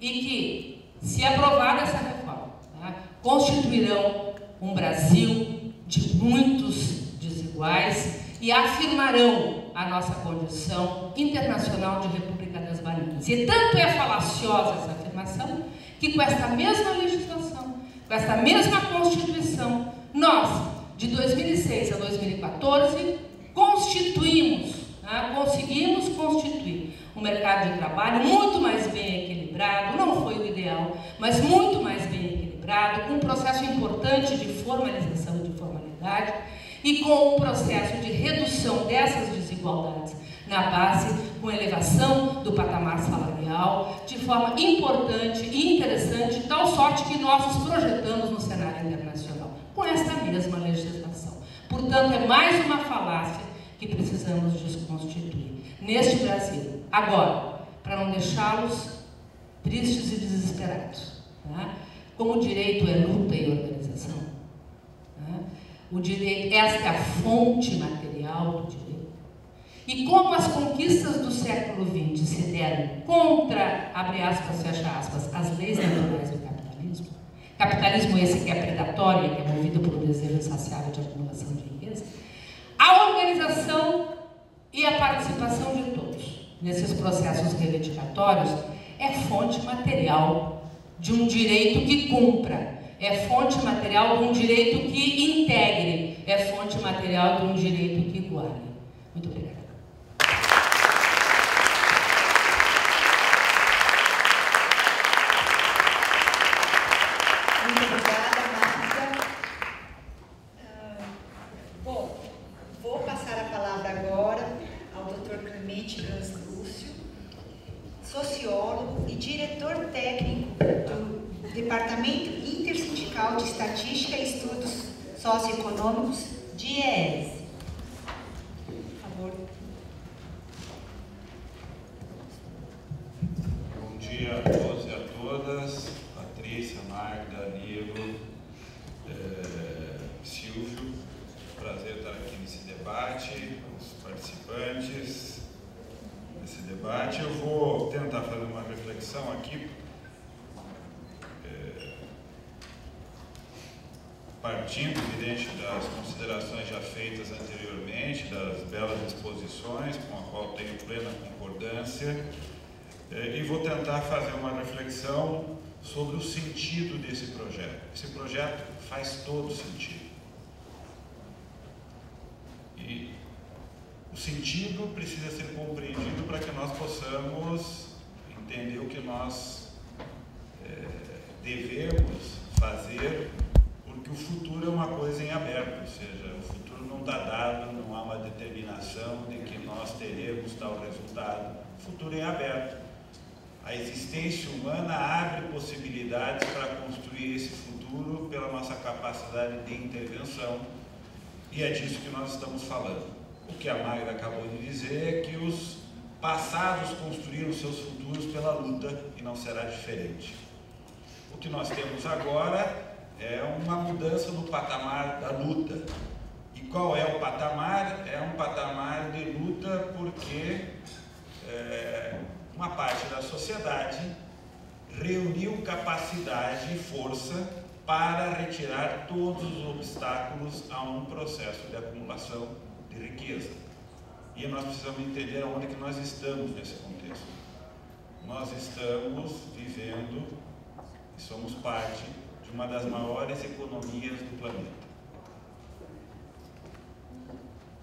e que, se aprovada essa reforma, tá, constituirão um Brasil de muitos desiguais e afirmarão a nossa condição internacional de República das Bananas. E tanto é falaciosa essa afirmação que com esta mesma legislação, com esta mesma Constituição, nós, de 2006 a 2014, constituímos, né, conseguimos constituir um mercado de trabalho muito mais bem equilibrado, não foi o ideal, mas muito mais bem equilibrado, com um processo importante de formalização e de formalidade e com um processo de redução dessas desigualdades na base, com elevação do patamar salarial, de forma importante e interessante, tal sorte que nós nos projetamos no cenário internacional, com esta mesma legislação. Portanto, é mais uma falácia que precisamos desconstituir neste Brasil. Agora, para não deixá-los tristes e desesperados, tá? Como o direito é luta e organização, tá? O direito, esta é a fonte material do direito. E como as conquistas do século XX se deram contra, abre aspas, fecha aspas, as leis naturais do capitalismo, capitalismo esse que é predatório, que é movido pelo desejo insaciável de acumulação de riqueza, a organização e a participação de todos nesses processos reivindicatórios é fonte material de um direito que cumpra, é fonte material de um direito que integre, é fonte material de um direito que iguale. Muito obrigada. Muito obrigada, Márcia. Bom, vou passar a palavra agora ao Dr. Clemente Gans Lúcio, sociólogo e diretor técnico do Departamento Intersindical de Estatística e Estudos Socioeconômicos de IES. Por favor. Bom dia a todos e a todas. Patrícia, Magda, Nilo, Silvio. Prazer estar aqui nesse debate, os participantes desse debate. Eu vou tentar fazer uma reflexão aqui, partindo, evidente, das considerações já feitas anteriormente, das belas exposições, com a qual tenho plena concordância, e vou tentar fazer uma reflexão sobre o sentido desse projeto. Esse projeto faz todo sentido. E o sentido precisa ser compreendido para que nós possamos entender o que nós devemos fazer, porque o futuro é uma coisa em aberto, ou seja, o futuro não está dado, não há uma determinação de que nós teremos tal resultado. O futuro é aberto. A existência humana abre possibilidades para construir esse futuro pela nossa capacidade de intervenção, e é disso que nós estamos falando. O que a Magda acabou de dizer é que os passados construíram seus futuros pela luta e não será diferente. O que nós temos agora é uma mudança no patamar da luta. E qual é o patamar? É um patamar de luta porque uma parte da sociedade reuniu capacidade e força para retirar todos os obstáculos a um processo de acumulação de riqueza. E nós precisamos entender aonde que nós estamos nesse contexto. Nós estamos vivendo e somos parte de uma das maiores economias do planeta.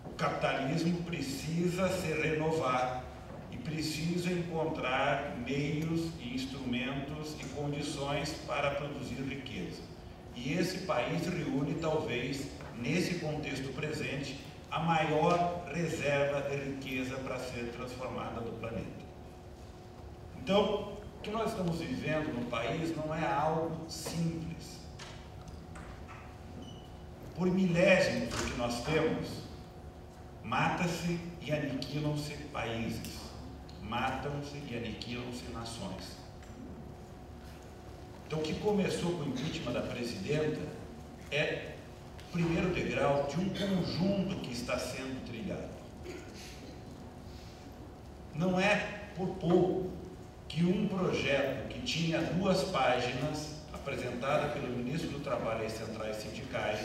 O capitalismo precisa se renovar e precisa encontrar meios, instrumentos e condições para produzir riqueza. E esse país reúne, talvez, nesse contexto presente, a maior reserva de riqueza para ser transformada do planeta. Então, o que nós estamos vivendo no país não é algo simples. Por milésimos do que nós temos, mata-se e aniquilam-se países, matam-se e aniquilam-se nações. Então, o que começou com o impeachment da presidenta é o primeiro degrau de um conjunto que está sendo trilhado. Não é por pouco que um projeto que tinha 2 páginas, apresentada pelo ministro do Trabalho e Centrais Sindicais,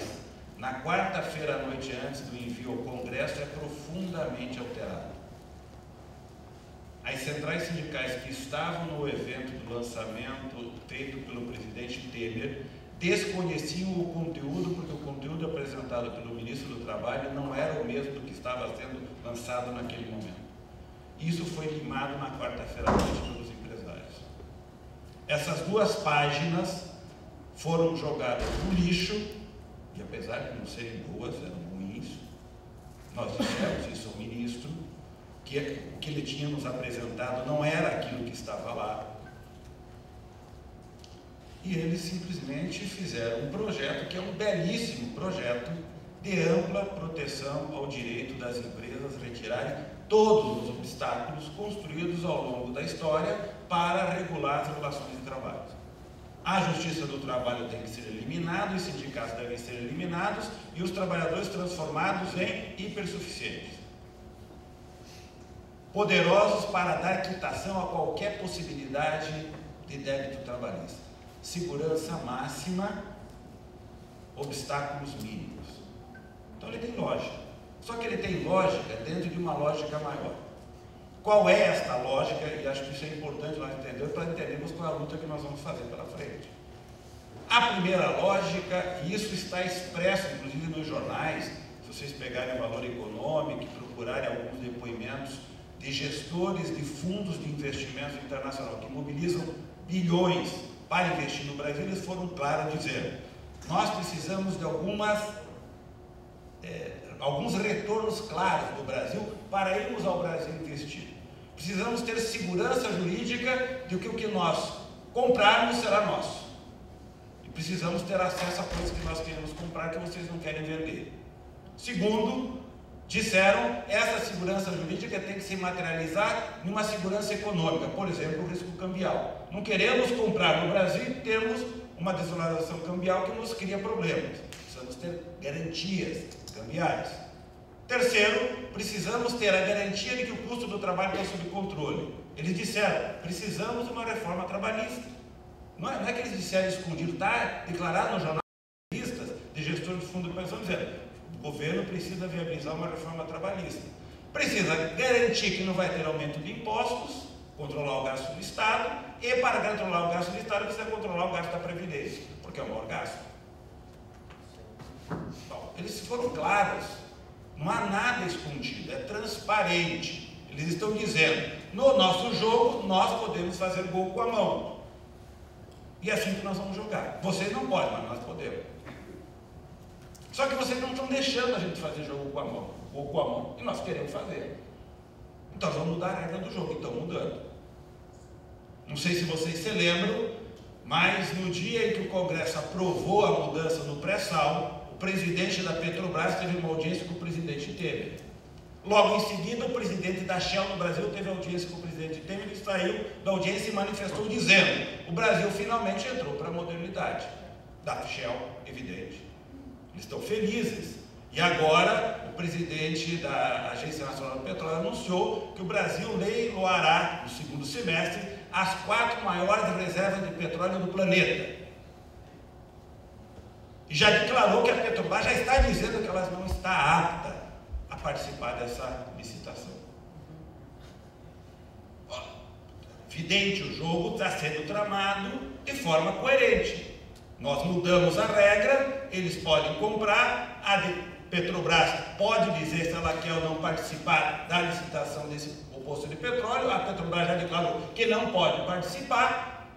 na quarta-feira à noite antes do envio ao Congresso, é profundamente alterado. As centrais sindicais que estavam no evento do lançamento feito pelo presidente Temer desconheciam o conteúdo, porque o conteúdo apresentado pelo ministro do Trabalho não era o mesmo do que estava sendo lançado naquele momento. Isso foi limado na quarta-feira à noite pelos empresários. Essas 2 páginas foram jogadas no lixo, e apesar de não serem boas, eram ruins. Nós dissemos isso ao ministro, que o que ele tinha nos apresentado não era aquilo que estava lá. E eles simplesmente fizeram um projeto que é um belíssimo projeto de ampla proteção ao direito das empresas retirarem todos os obstáculos construídos ao longo da história para regular as relações de trabalho. A Justiça do Trabalho tem que ser eliminada, os sindicatos devem ser eliminados e os trabalhadores transformados em hipersuficientes, poderosos para dar quitação a qualquer possibilidade de débito trabalhista. Segurança máxima, obstáculos mínimos. Então ele tem lógica. Só que ele tem lógica dentro de uma lógica maior. Qual é esta lógica? E acho que isso é importante nós entendermos para entendermos qual é a luta que nós vamos fazer pela frente. A primeira lógica, e isso está expresso inclusive nos jornais, se vocês pegarem o Valor Econômico e procurarem alguns depoimentos de gestores de fundos de investimentos internacional que mobilizam bilhões para investir no Brasil, eles foram claros dizendo: nós precisamos de alguns retornos claros do Brasil para irmos ao Brasil investir. Precisamos ter segurança jurídica de que o que nós comprarmos será nosso. E precisamos ter acesso a coisas que nós queremos comprar que vocês não querem vender. Segundo, disseram, essa segurança jurídica tem que se materializar em uma segurança econômica, por exemplo, o risco cambial. Não queremos comprar no Brasil e termos uma desvalorização cambial que nos cria problemas. Precisamos ter garantias cambiais. Terceiro, precisamos ter a garantia de que o custo do trabalho está sob controle. Eles disseram, precisamos de uma reforma trabalhista. Não é que eles disseram escondido, está declarado no jornal de gestor de fundo de pensão, dizendo, o governo precisa viabilizar uma reforma trabalhista. Precisa garantir que não vai ter aumento de impostos, controlar o gasto do Estado, e para controlar o gasto do Estado precisa controlar o gasto da Previdência, porque é o maior gasto. Bom, eles foram claros, não há nada escondido, é transparente. Eles estão dizendo, no nosso jogo nós podemos fazer gol com a mão. E é assim que nós vamos jogar. Vocês não podem, mas nós podemos. Só que vocês não estão deixando a gente fazer jogo com a mão, gol com a mão, e nós queremos fazer. Então vamos mudar a regra do jogo, então mudando. Não sei se vocês se lembram, mas no dia em que o Congresso aprovou a mudança no pré-sal, o presidente da Petrobras teve uma audiência com o presidente Temer. Logo em seguida, o presidente da Shell no Brasil teve audiência com o presidente Temer e saiu da audiência e manifestou dizendo: o Brasil finalmente entrou para a modernidade. Da Shell, evidente. Eles estão felizes. E agora, o presidente da Agência Nacional do Petróleo anunciou que o Brasil leiloará, no segundo semestre, as 4 maiores reservas de petróleo do planeta. E já declarou que a Petrobras já está dizendo que ela não está apta a participar dessa licitação. Evidente, o jogo está sendo tramado de forma coerente. Nós mudamos a regra, eles podem comprar, a Petrobras pode dizer se ela quer ou não participar da licitação desse posto de petróleo, a Petrobras já declarou que não pode participar,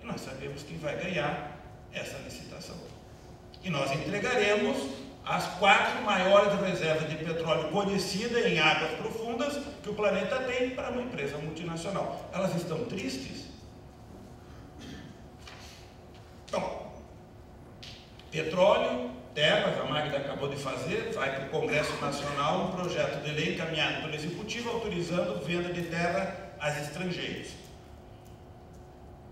e nós sabemos quem vai ganhar essa licitação. E nós entregaremos as 4 maiores reservas de petróleo conhecidas em águas profundas que o planeta tem para uma empresa multinacional. Elas estão tristes? Então, petróleo, terras, a Magda acabou de fazer, vai para o Congresso Nacional um projeto de lei encaminhado pelo Executivo autorizando venda de terra a estrangeiros.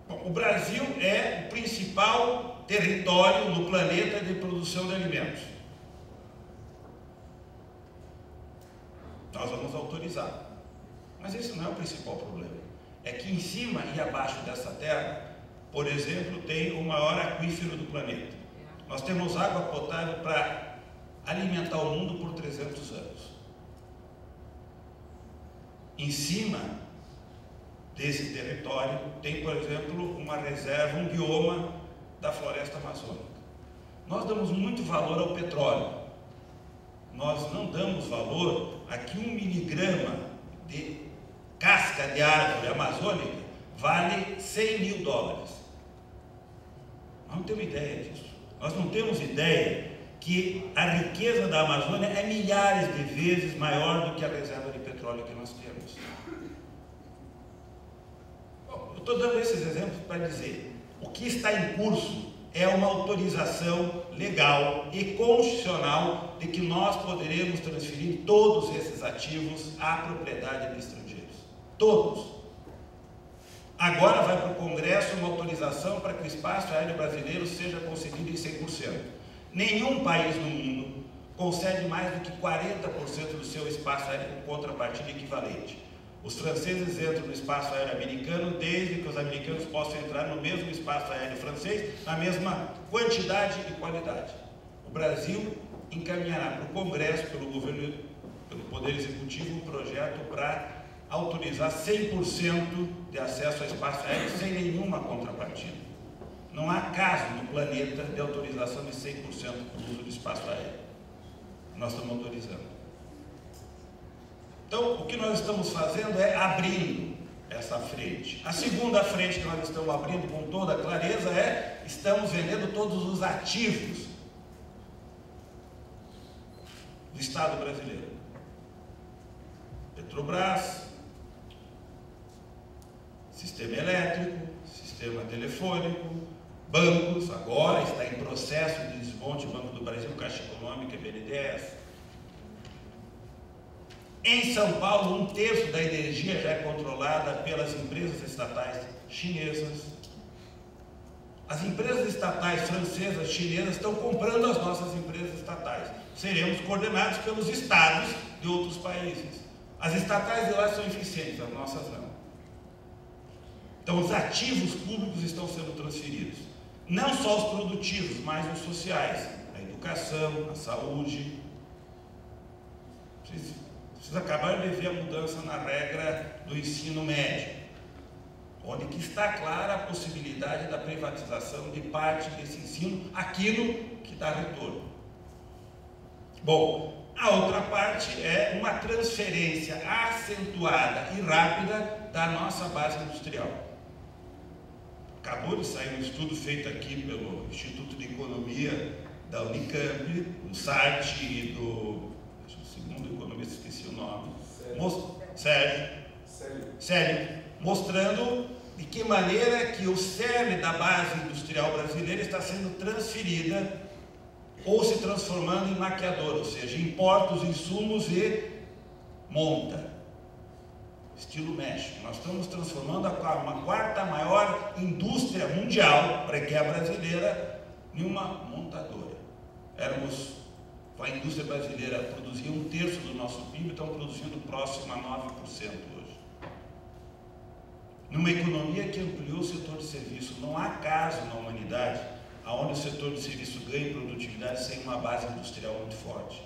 Bom, o Brasil é o principal território no planeta de produção de alimentos. Nós vamos autorizar. Mas esse não é o principal problema. É que em cima e abaixo dessa terra, por exemplo, tem o maior aquífero do planeta. Nós temos água potável para alimentar o mundo por 300 anos. Em cima desse território tem, por exemplo, uma reserva, um bioma da floresta amazônica. Nós damos muito valor ao petróleo. Nós não damos valor a que 1 miligrama de casca de árvore amazônica vale $100 mil. Nós não temos ideia disso. Nós não temos ideia que a riqueza da Amazônia é milhares de vezes maior do que a reserva de petróleo que nós temos. Bom, eu estou dando esses exemplos para dizer, o que está em curso é uma autorização legal e constitucional de que nós poderemos transferir todos esses ativos à propriedade de estrangeiros. Todos. Agora vai para o Congresso uma autorização para que o espaço aéreo brasileiro seja concedido em 100%. Nenhum país no mundo concede mais do que 40% do seu espaço aéreo com contrapartida equivalente. Os franceses entram no espaço aéreo americano desde que os americanos possam entrar no mesmo espaço aéreo francês, na mesma quantidade e qualidade. O Brasil encaminhará para o Congresso, pelo governo, pelo Poder Executivo, um projeto para autorizar 100% de acesso ao espaço aéreo sem nenhuma contrapartida. Não há caso no planeta de autorização de 100% do uso do espaço aéreo. Nós estamos autorizando. Então, o que nós estamos fazendo é abrindo essa frente. A segunda frente que nós estamos abrindo com toda clareza é: estamos vendendo todos os ativos do Estado brasileiro. Petrobras, sistema elétrico, sistema telefônico, bancos, agora está em processo de desmonte, Banco do Brasil, Caixa Econômica, BNDES. Em São Paulo, 1/3 da energia já é controlada pelas empresas estatais chinesas. As empresas estatais francesas, chinesas, estão comprando as nossas empresas estatais. Seremos coordenados pelos estados de outros países. As estatais de lá são eficientes, as nossas não. Então, os ativos públicos estão sendo transferidos. Não só os produtivos, mas os sociais. A educação, a saúde. Vocês acabaram de ver a mudança na regra do ensino médio, onde que está clara a possibilidade da privatização de parte desse ensino, aquilo que dá retorno. Bom, a outra parte é uma transferência acentuada e rápida da nossa base industrial. Acabou de sair um estudo feito aqui pelo Instituto de Economia da Unicamp, do SART e do segundo economista, esqueci o nome, Sérgio, mostrando de que maneira que o cerne da base industrial brasileira está sendo transferida ou se transformando em maquiadora, ou seja, importa os insumos e monta. Estilo México. Nós estamos transformando uma quarta maior indústria mundial, que é a brasileira, em uma montadora. A indústria brasileira produzia 1/3 do nosso PIB, estão produzindo próximo a 9% hoje. Numa economia que ampliou o setor de serviço, não há caso na humanidade onde o setor de serviço ganhe produtividade sem uma base industrial muito forte.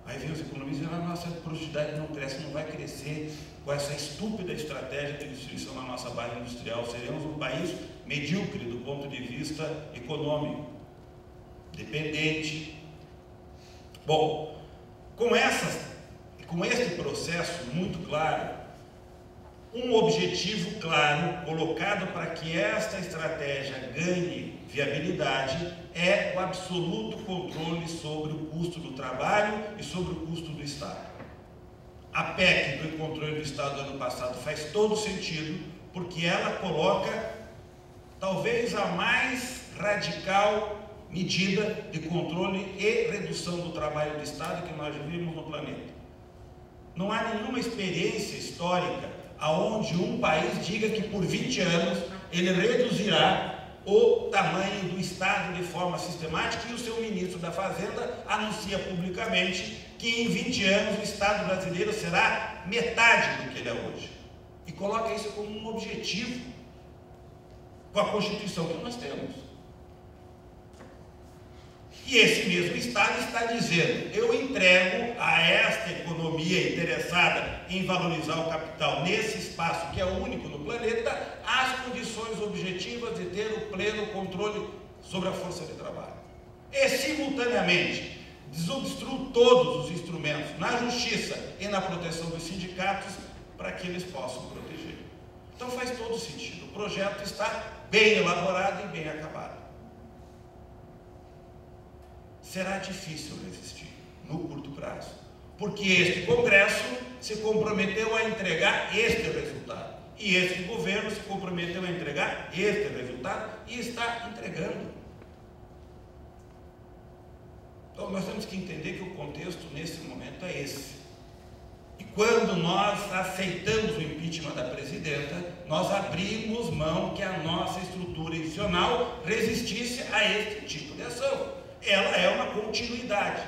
Aí vem os economistas e a nossa produtividade não cresce, não vai crescer com essa estúpida estratégia de destruição da nossa base industrial. Seremos um país medíocre do ponto de vista econômico, dependente. Bom, com este processo muito claro, um objetivo claro colocado para que esta estratégia ganhe viabilidade é o absoluto controle sobre o custo do trabalho e sobre o custo do Estado. A PEC do controle do Estado do ano passado faz todo sentido, porque ela coloca talvez a mais radical medida de controle e redução do trabalho do Estado que nós vivemos no planeta. Não há nenhuma experiência histórica aonde um país diga que por 20 anos ele reduzirá o tamanho do Estado de forma sistemática, e o seu ministro da Fazenda anuncia publicamente que em 20 anos o Estado brasileiro será metade do que ele é hoje. E coloca isso como um objetivo com a Constituição que nós temos. E esse mesmo Estado está dizendo: eu entrego a esta economia interessada em valorizar o capital nesse espaço que é único no planeta, as condições objetivas de ter o pleno controle sobre a força de trabalho. E, simultaneamente, desobstruo todos os instrumentos na justiça e na proteção dos sindicatos para que eles possam proteger. Então faz todo sentido. O projeto está bem elaborado e bem acabado. Será difícil resistir no curto prazo, porque este Congresso se comprometeu a entregar este resultado, e este governo se comprometeu a entregar este resultado, e está entregando. Então nós temos que entender que o contexto nesse momento é esse. E quando nós aceitamos o impeachment da presidenta, nós abrimos mão que a nossa estrutura institucional resistisse a este tipo de ação. Ela é uma continuidade.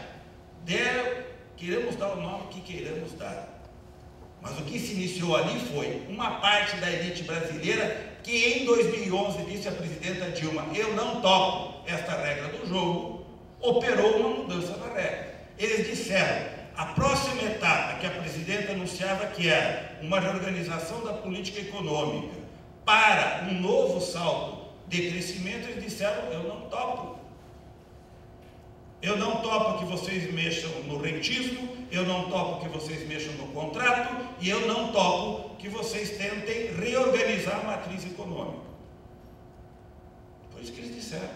Queremos dar o nome que queiramos dar. Mas o que se iniciou ali foi uma parte da elite brasileira que em 2011 disse à presidenta Dilma: eu não topo esta regra do jogo, operou uma mudança na regra. Eles disseram: a próxima etapa que a presidenta anunciava, que era uma reorganização da política econômica para um novo saldo de crescimento, eles disseram: eu não topo. Eu não topo que vocês mexam no rentismo, eu não topo que vocês mexam no contrato, e eu não topo que vocês tentem reorganizar a matriz econômica. Foi isso que eles disseram.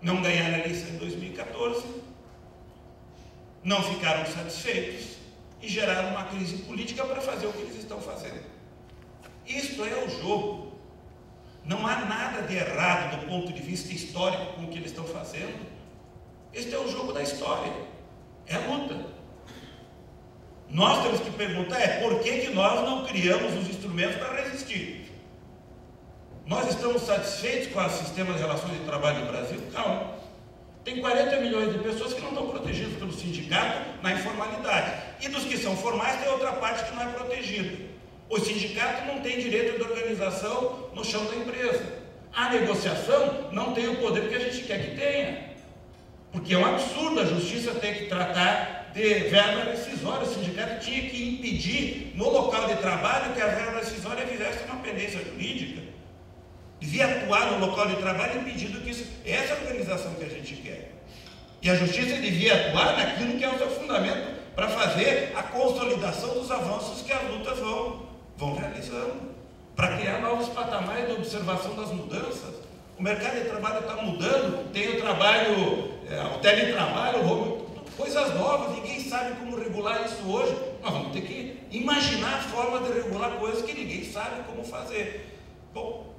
Não ganharam a eleição em 2014, não ficaram satisfeitos e geraram uma crise política para fazer o que eles estão fazendo. Isto é o jogo. Não há nada de errado do ponto de vista histórico com o que eles estão fazendo. Este é o jogo da história. É a luta. Nós temos que perguntar por que nós não criamos os instrumentos para resistir. Nós estamos satisfeitos com o sistema de relações de trabalho no Brasil? Não. Tem 40 milhões de pessoas que não estão protegidas pelo sindicato na informalidade. E dos que são formais, tem outra parte que não é protegida. O sindicato não tem direito de organização no chão da empresa. A negociação não tem o poder que a gente quer que tenha. Porque é um absurdo a justiça ter que tratar de verba rescisória. O sindicato tinha que impedir no local de trabalho que a verba rescisória fizesse uma pendência jurídica. Devia atuar no local de trabalho impedindo que isso... Essa é a organização que a gente quer. E a justiça devia atuar naquilo que é o seu fundamento para fazer a consolidação dos avanços que as lutas vão realizando, para criar novos patamares de observação das mudanças. O mercado de trabalho está mudando, tem o trabalho, o teletrabalho, coisas novas, ninguém sabe como regular isso hoje. Nós vamos ter que imaginar a forma de regular coisas que ninguém sabe como fazer. Bom,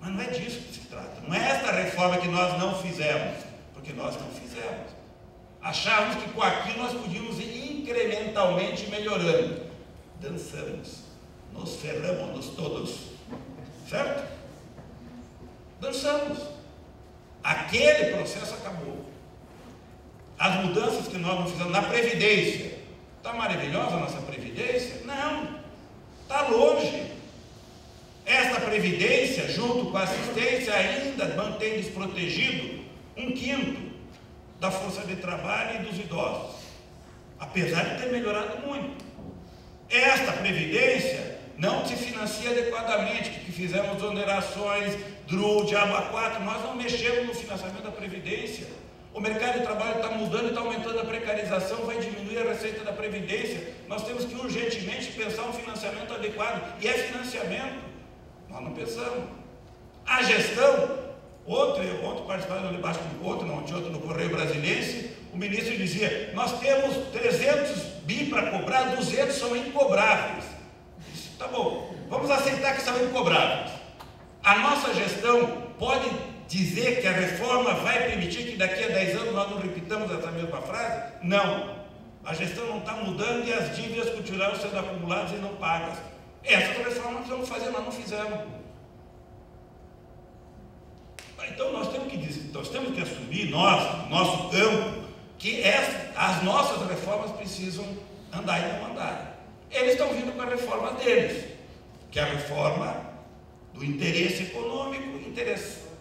mas não é disso que se trata. trata. Não é esta reforma que nós não fizemos, porque nós não fizemos. Achávamos que com aquilo nós podíamos ir incrementalmente melhorando. Dançamos, nos ferramos todos, certo? Dançamos. Aquele processo acabou. As mudanças que nós não fizemos na Previdência, está maravilhosa a nossa Previdência? Não, está longe. Esta Previdência, junto com a assistência, ainda mantém desprotegido 1/5 da força de trabalho e dos idosos, apesar de ter melhorado muito. Esta Previdência não se financia adequadamente, porque fizemos onerações, DRU, Diabo 4, nós não mexemos no financiamento da Previdência. O mercado de trabalho está mudando e está aumentando a precarização, vai diminuir a receita da Previdência. Nós temos que urgentemente pensar um financiamento adequado, e é financiamento. Nós não pensamos. A gestão, ontem participando do debate no Correio Brasiliense, o ministro dizia, nós temos 300 bi para cobrar, 200 são incobráveis. Isso, tá bom, vamos aceitar que são incobráveis. A nossa gestão pode dizer que a reforma vai permitir que daqui a 10 anos nós não repitamos essa mesma frase? Não. A gestão não está mudando e as dívidas continuarão sendo acumuladas e não pagas. Essa reforma nós vamos fazer, nós não fizemos. Então nós temos que assumir, nosso campo, que as nossas reformas precisam andar e não andar. Eles estão vindo com a reforma deles, que é a reforma do interesse econômico,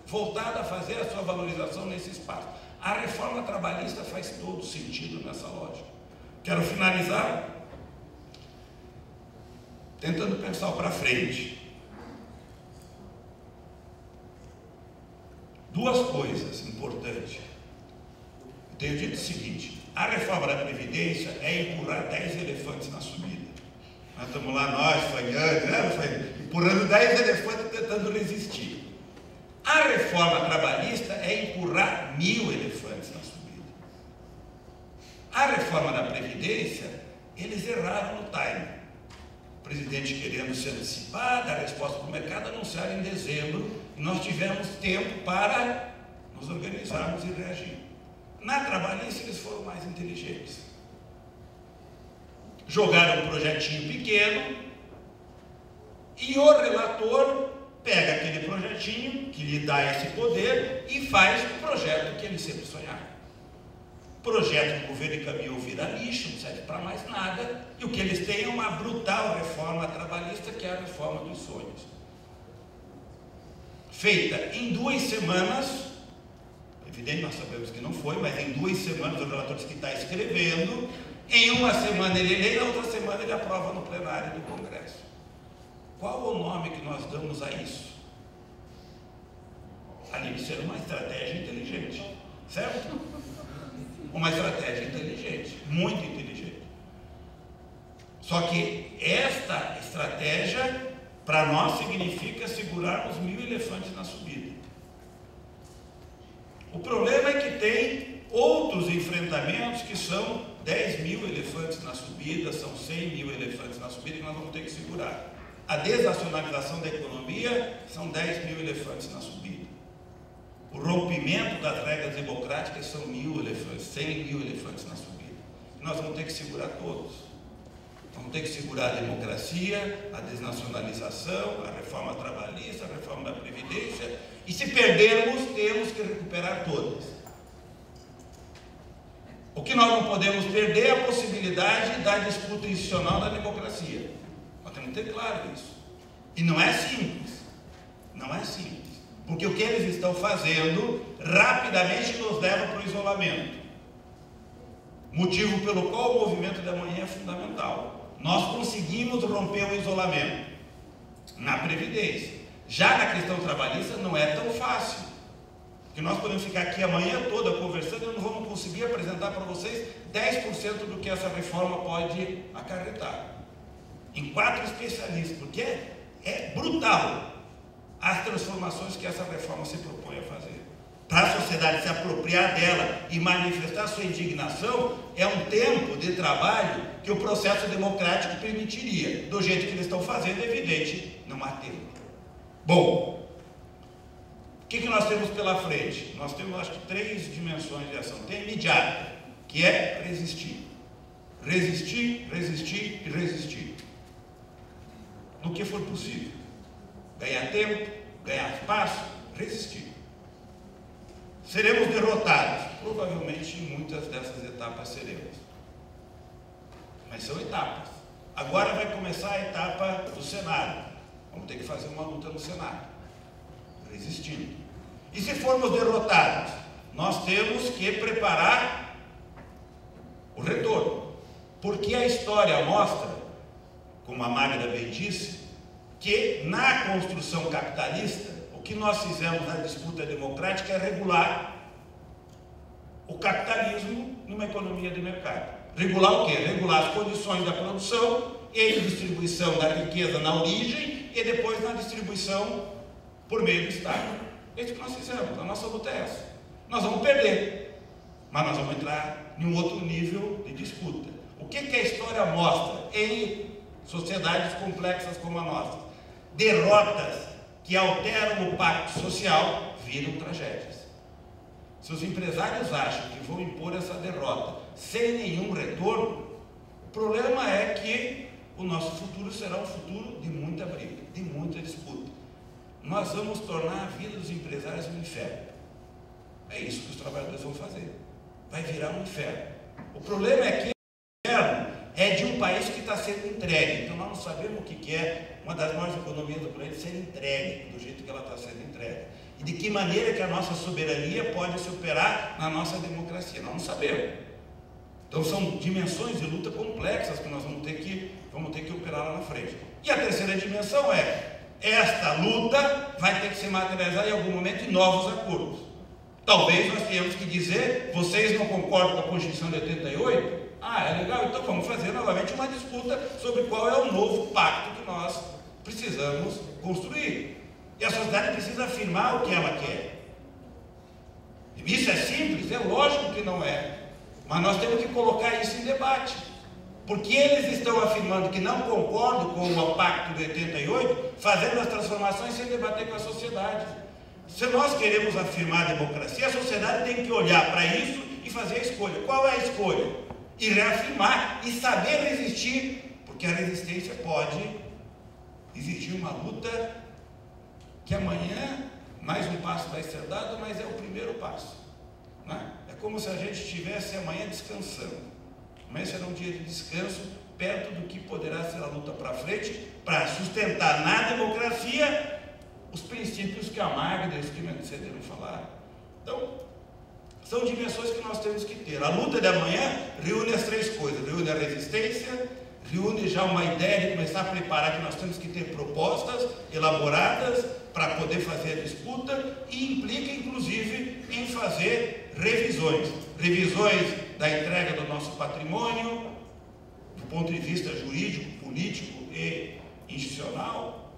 voltada a fazer a sua valorização nesse espaço. A reforma trabalhista faz todo sentido nessa lógica. Quero finalizar tentando pensar para frente. Duas coisas importantes. Eu tenho dito o seguinte, a reforma da Previdência é empurrar 10 elefantes na subida. Nós estamos lá, fanhando, empurrando 10 elefantes tentando resistir. A reforma trabalhista é empurrar 1000 elefantes na subida. A reforma da Previdência, eles erraram no timing. O presidente querendo se antecipar, dar resposta para o mercado, anunciar em dezembro, e nós tivemos tempo para nos organizarmos e reagir. Na trabalhista, eles foram mais inteligentes. Jogaram um projetinho pequeno, e o relator pega aquele projetinho que lhe dá esse poder e faz o projeto que ele sempre sonhava. O projeto que o governo encaminhou vira lixo, não serve para mais nada, e o que eles têm é uma brutal reforma trabalhista, que é a reforma dos sonhos. Feita em 2 semanas, evidente, nós sabemos que não foi, mas em 2 semanas o relator diz que está escrevendo, em 1 semana ele lê, na outra semana ele aprova no plenário do Congresso. Qual o nome que nós damos a isso? Ali de ser uma estratégia inteligente, certo? Uma estratégia inteligente, muito inteligente. Só que esta estratégia, para nós, significa segurarmos 1000 elefantes na subida. O problema é que tem outros enfrentamentos que são 10.000 elefantes na subida, são 100.000 elefantes na subida que nós vamos ter que segurar. A desnacionalização da economia são 10.000 elefantes na subida. O rompimento das regras democráticas são 1.000 elefantes, 100.000 elefantes na subida. E nós vamos ter que segurar todos. Vamos ter que segurar a democracia, a desnacionalização, a reforma trabalhista, a reforma da Previdência. E se perdermos, temos que recuperar todas. O que nós não podemos perder é a possibilidade da disputa institucional da democracia. Nós temos que ter claro isso. E não é simples. Não é simples. Porque o que eles estão fazendo rapidamente nos leva para o isolamento. Motivo pelo qual o movimento da manhã é fundamental. Nós conseguimos romper o isolamento na Previdência. Já na questão trabalhista não é tão fácil. Porque nós podemos ficar aqui a manhã toda conversando e não vamos conseguir apresentar para vocês 10% do que essa reforma pode acarretar. Em 4 especialistas, porque é brutal as transformações que essa reforma se propõe a fazer. Para a sociedade se apropriar dela e manifestar sua indignação, é um tempo de trabalho que o processo democrático permitiria. Do jeito que eles estão fazendo, é evidente, não há tempo. Bom, o que nós temos pela frente? Nós temos, acho que, 3 dimensões de ação. Tem a imediata, que é resistir. Resistir, resistir e resistir. No que for possível. Ganhar tempo, ganhar espaço, resistir. Seremos derrotados? Provavelmente em muitas dessas etapas seremos. Mas são etapas. Agora vai começar a etapa do Senado. Vamos ter que fazer uma luta no Senado. Resistindo. E se formos derrotados? Nós temos que preparar o retorno. Porque a história mostra, como a Magda bem disse, que na construção capitalista, o que nós fizemos na disputa democrática é regular o capitalismo numa economia de mercado. Regular o quê? Regular as condições da produção e distribuição da riqueza na origem e depois na distribuição por meio do Estado. É isso que nós fizemos, a nossa luta é essa. Nós vamos perder, mas nós vamos entrar em um outro nível de disputa. O que a história mostra em sociedades complexas como a nossa? Derrotas que alteram o pacto social viram tragédias. Se os empresários acham que vão impor essa derrota sem nenhum retorno, o problema é que o nosso futuro será um futuro de muita briga, de muita disputa. Nós vamos tornar a vida dos empresários um inferno. É isso que os trabalhadores vão fazer. Vai virar um inferno. O problema é que o inferno é de um país que está sendo entregue. Então nós não sabemos o que é uma das maiores economias do planeta ser entregue, do jeito que ela está sendo entregue. E de que maneira que a nossa soberania pode se operar na nossa democracia. Nós não sabemos. Então são dimensões de luta complexas que nós vamos ter que operar lá na frente. E a terceira dimensão é, esta luta vai ter que se materializar em algum momento em novos acordos. Talvez nós tenhamos que dizer, vocês não concordam com a Constituição de 88? É legal, então vamos fazer novamente uma disputa sobre qual é o novo pacto que nós precisamos construir. E a sociedade precisa afirmar o que ela quer. E isso é simples? É lógico que não é. Mas nós temos que colocar isso em debate. Porque eles estão afirmando que não concordam com o pacto de 88, fazendo as transformações sem debater com a sociedade. Se nós queremos afirmar a democracia, a sociedade tem que olhar para isso e fazer a escolha. Qual é a escolha? E reafirmar e saber resistir, porque a resistência pode exigir uma luta que amanhã mais um passo vai ser dado, mas é o primeiro passo. Não é? É como se a gente estivesse amanhã descansando. Amanhã será um dia de descanso, perto do que poderá ser a luta para frente, para sustentar na democracia os princípios que a Magda e os que me antecederam falaram. Então, são dimensões que nós temos que ter. A luta de amanhã reúne as 3 coisas. Reúne a resistência, reúne já uma ideia de começar a preparar que nós temos que ter propostas elaboradas para poder fazer a disputa e implica, inclusive, em fazer revisões. Revisões da entrega do nosso patrimônio, do ponto de vista jurídico, político e institucional.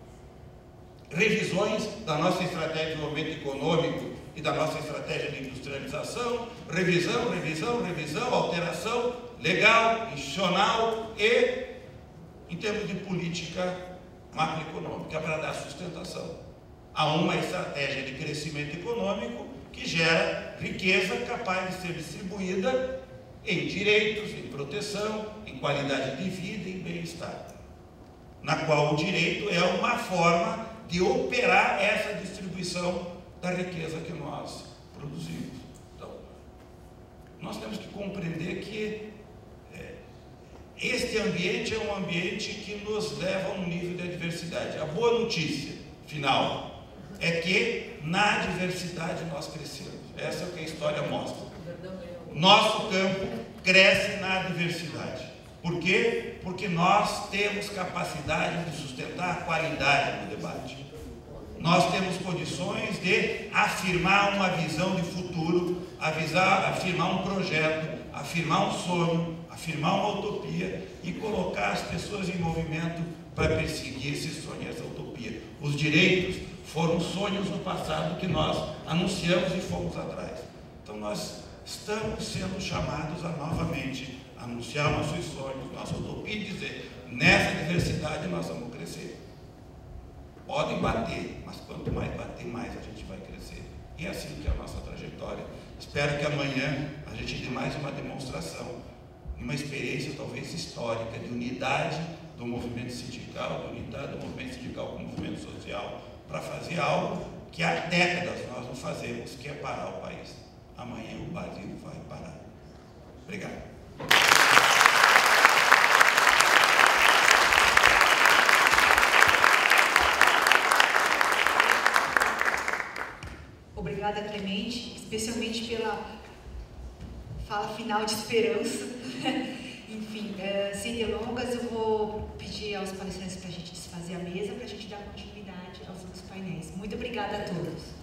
Revisões da nossa estratégia de desenvolvimento econômico e da nossa estratégia de industrialização, revisão, alteração legal, institucional e em termos de política macroeconômica para dar sustentação a uma estratégia de crescimento econômico que gera riqueza capaz de ser distribuída em direitos, em proteção, em qualidade de vida e em bem-estar, na qual o direito é uma forma de operar essa distribuição da riqueza que nós produzimos. Então, nós temos que compreender que este ambiente é um ambiente que nos leva a um nível de adversidade. A boa notícia final é que na diversidade nós crescemos. Essa é o que a história mostra. Nosso campo cresce na diversidade. Por quê? Porque nós temos capacidade de sustentar a qualidade no debate. Nós temos condições de afirmar uma visão de futuro, afirmar um projeto, afirmar um sonho, afirmar uma utopia e colocar as pessoas em movimento para perseguir esse sonho, essa utopia. Os direitos foram sonhos no passado que nós anunciamos e fomos atrás. Então nós estamos sendo chamados a novamente anunciar nossos sonhos, nossa utopia e dizer, nessa diversidade nós vamos crescer. Podem bater, mas quando quanto mais bater, mais a gente vai crescer. E é assim que é a nossa trajetória. Espero que amanhã a gente dê mais uma demonstração, uma experiência talvez histórica de unidade do movimento sindical, de unidade do movimento sindical com o movimento social, para fazer algo que há décadas nós não fazemos, que é parar o país. Amanhã o Brasil vai parar. Obrigado. Obrigada, Clemente, especialmente pela fala final de esperança. Enfim, sem delongas, eu vou pedir aos palestrantes para a gente desfazer a mesa, para a gente dar continuidade aos outros painéis. Muito obrigada a todos.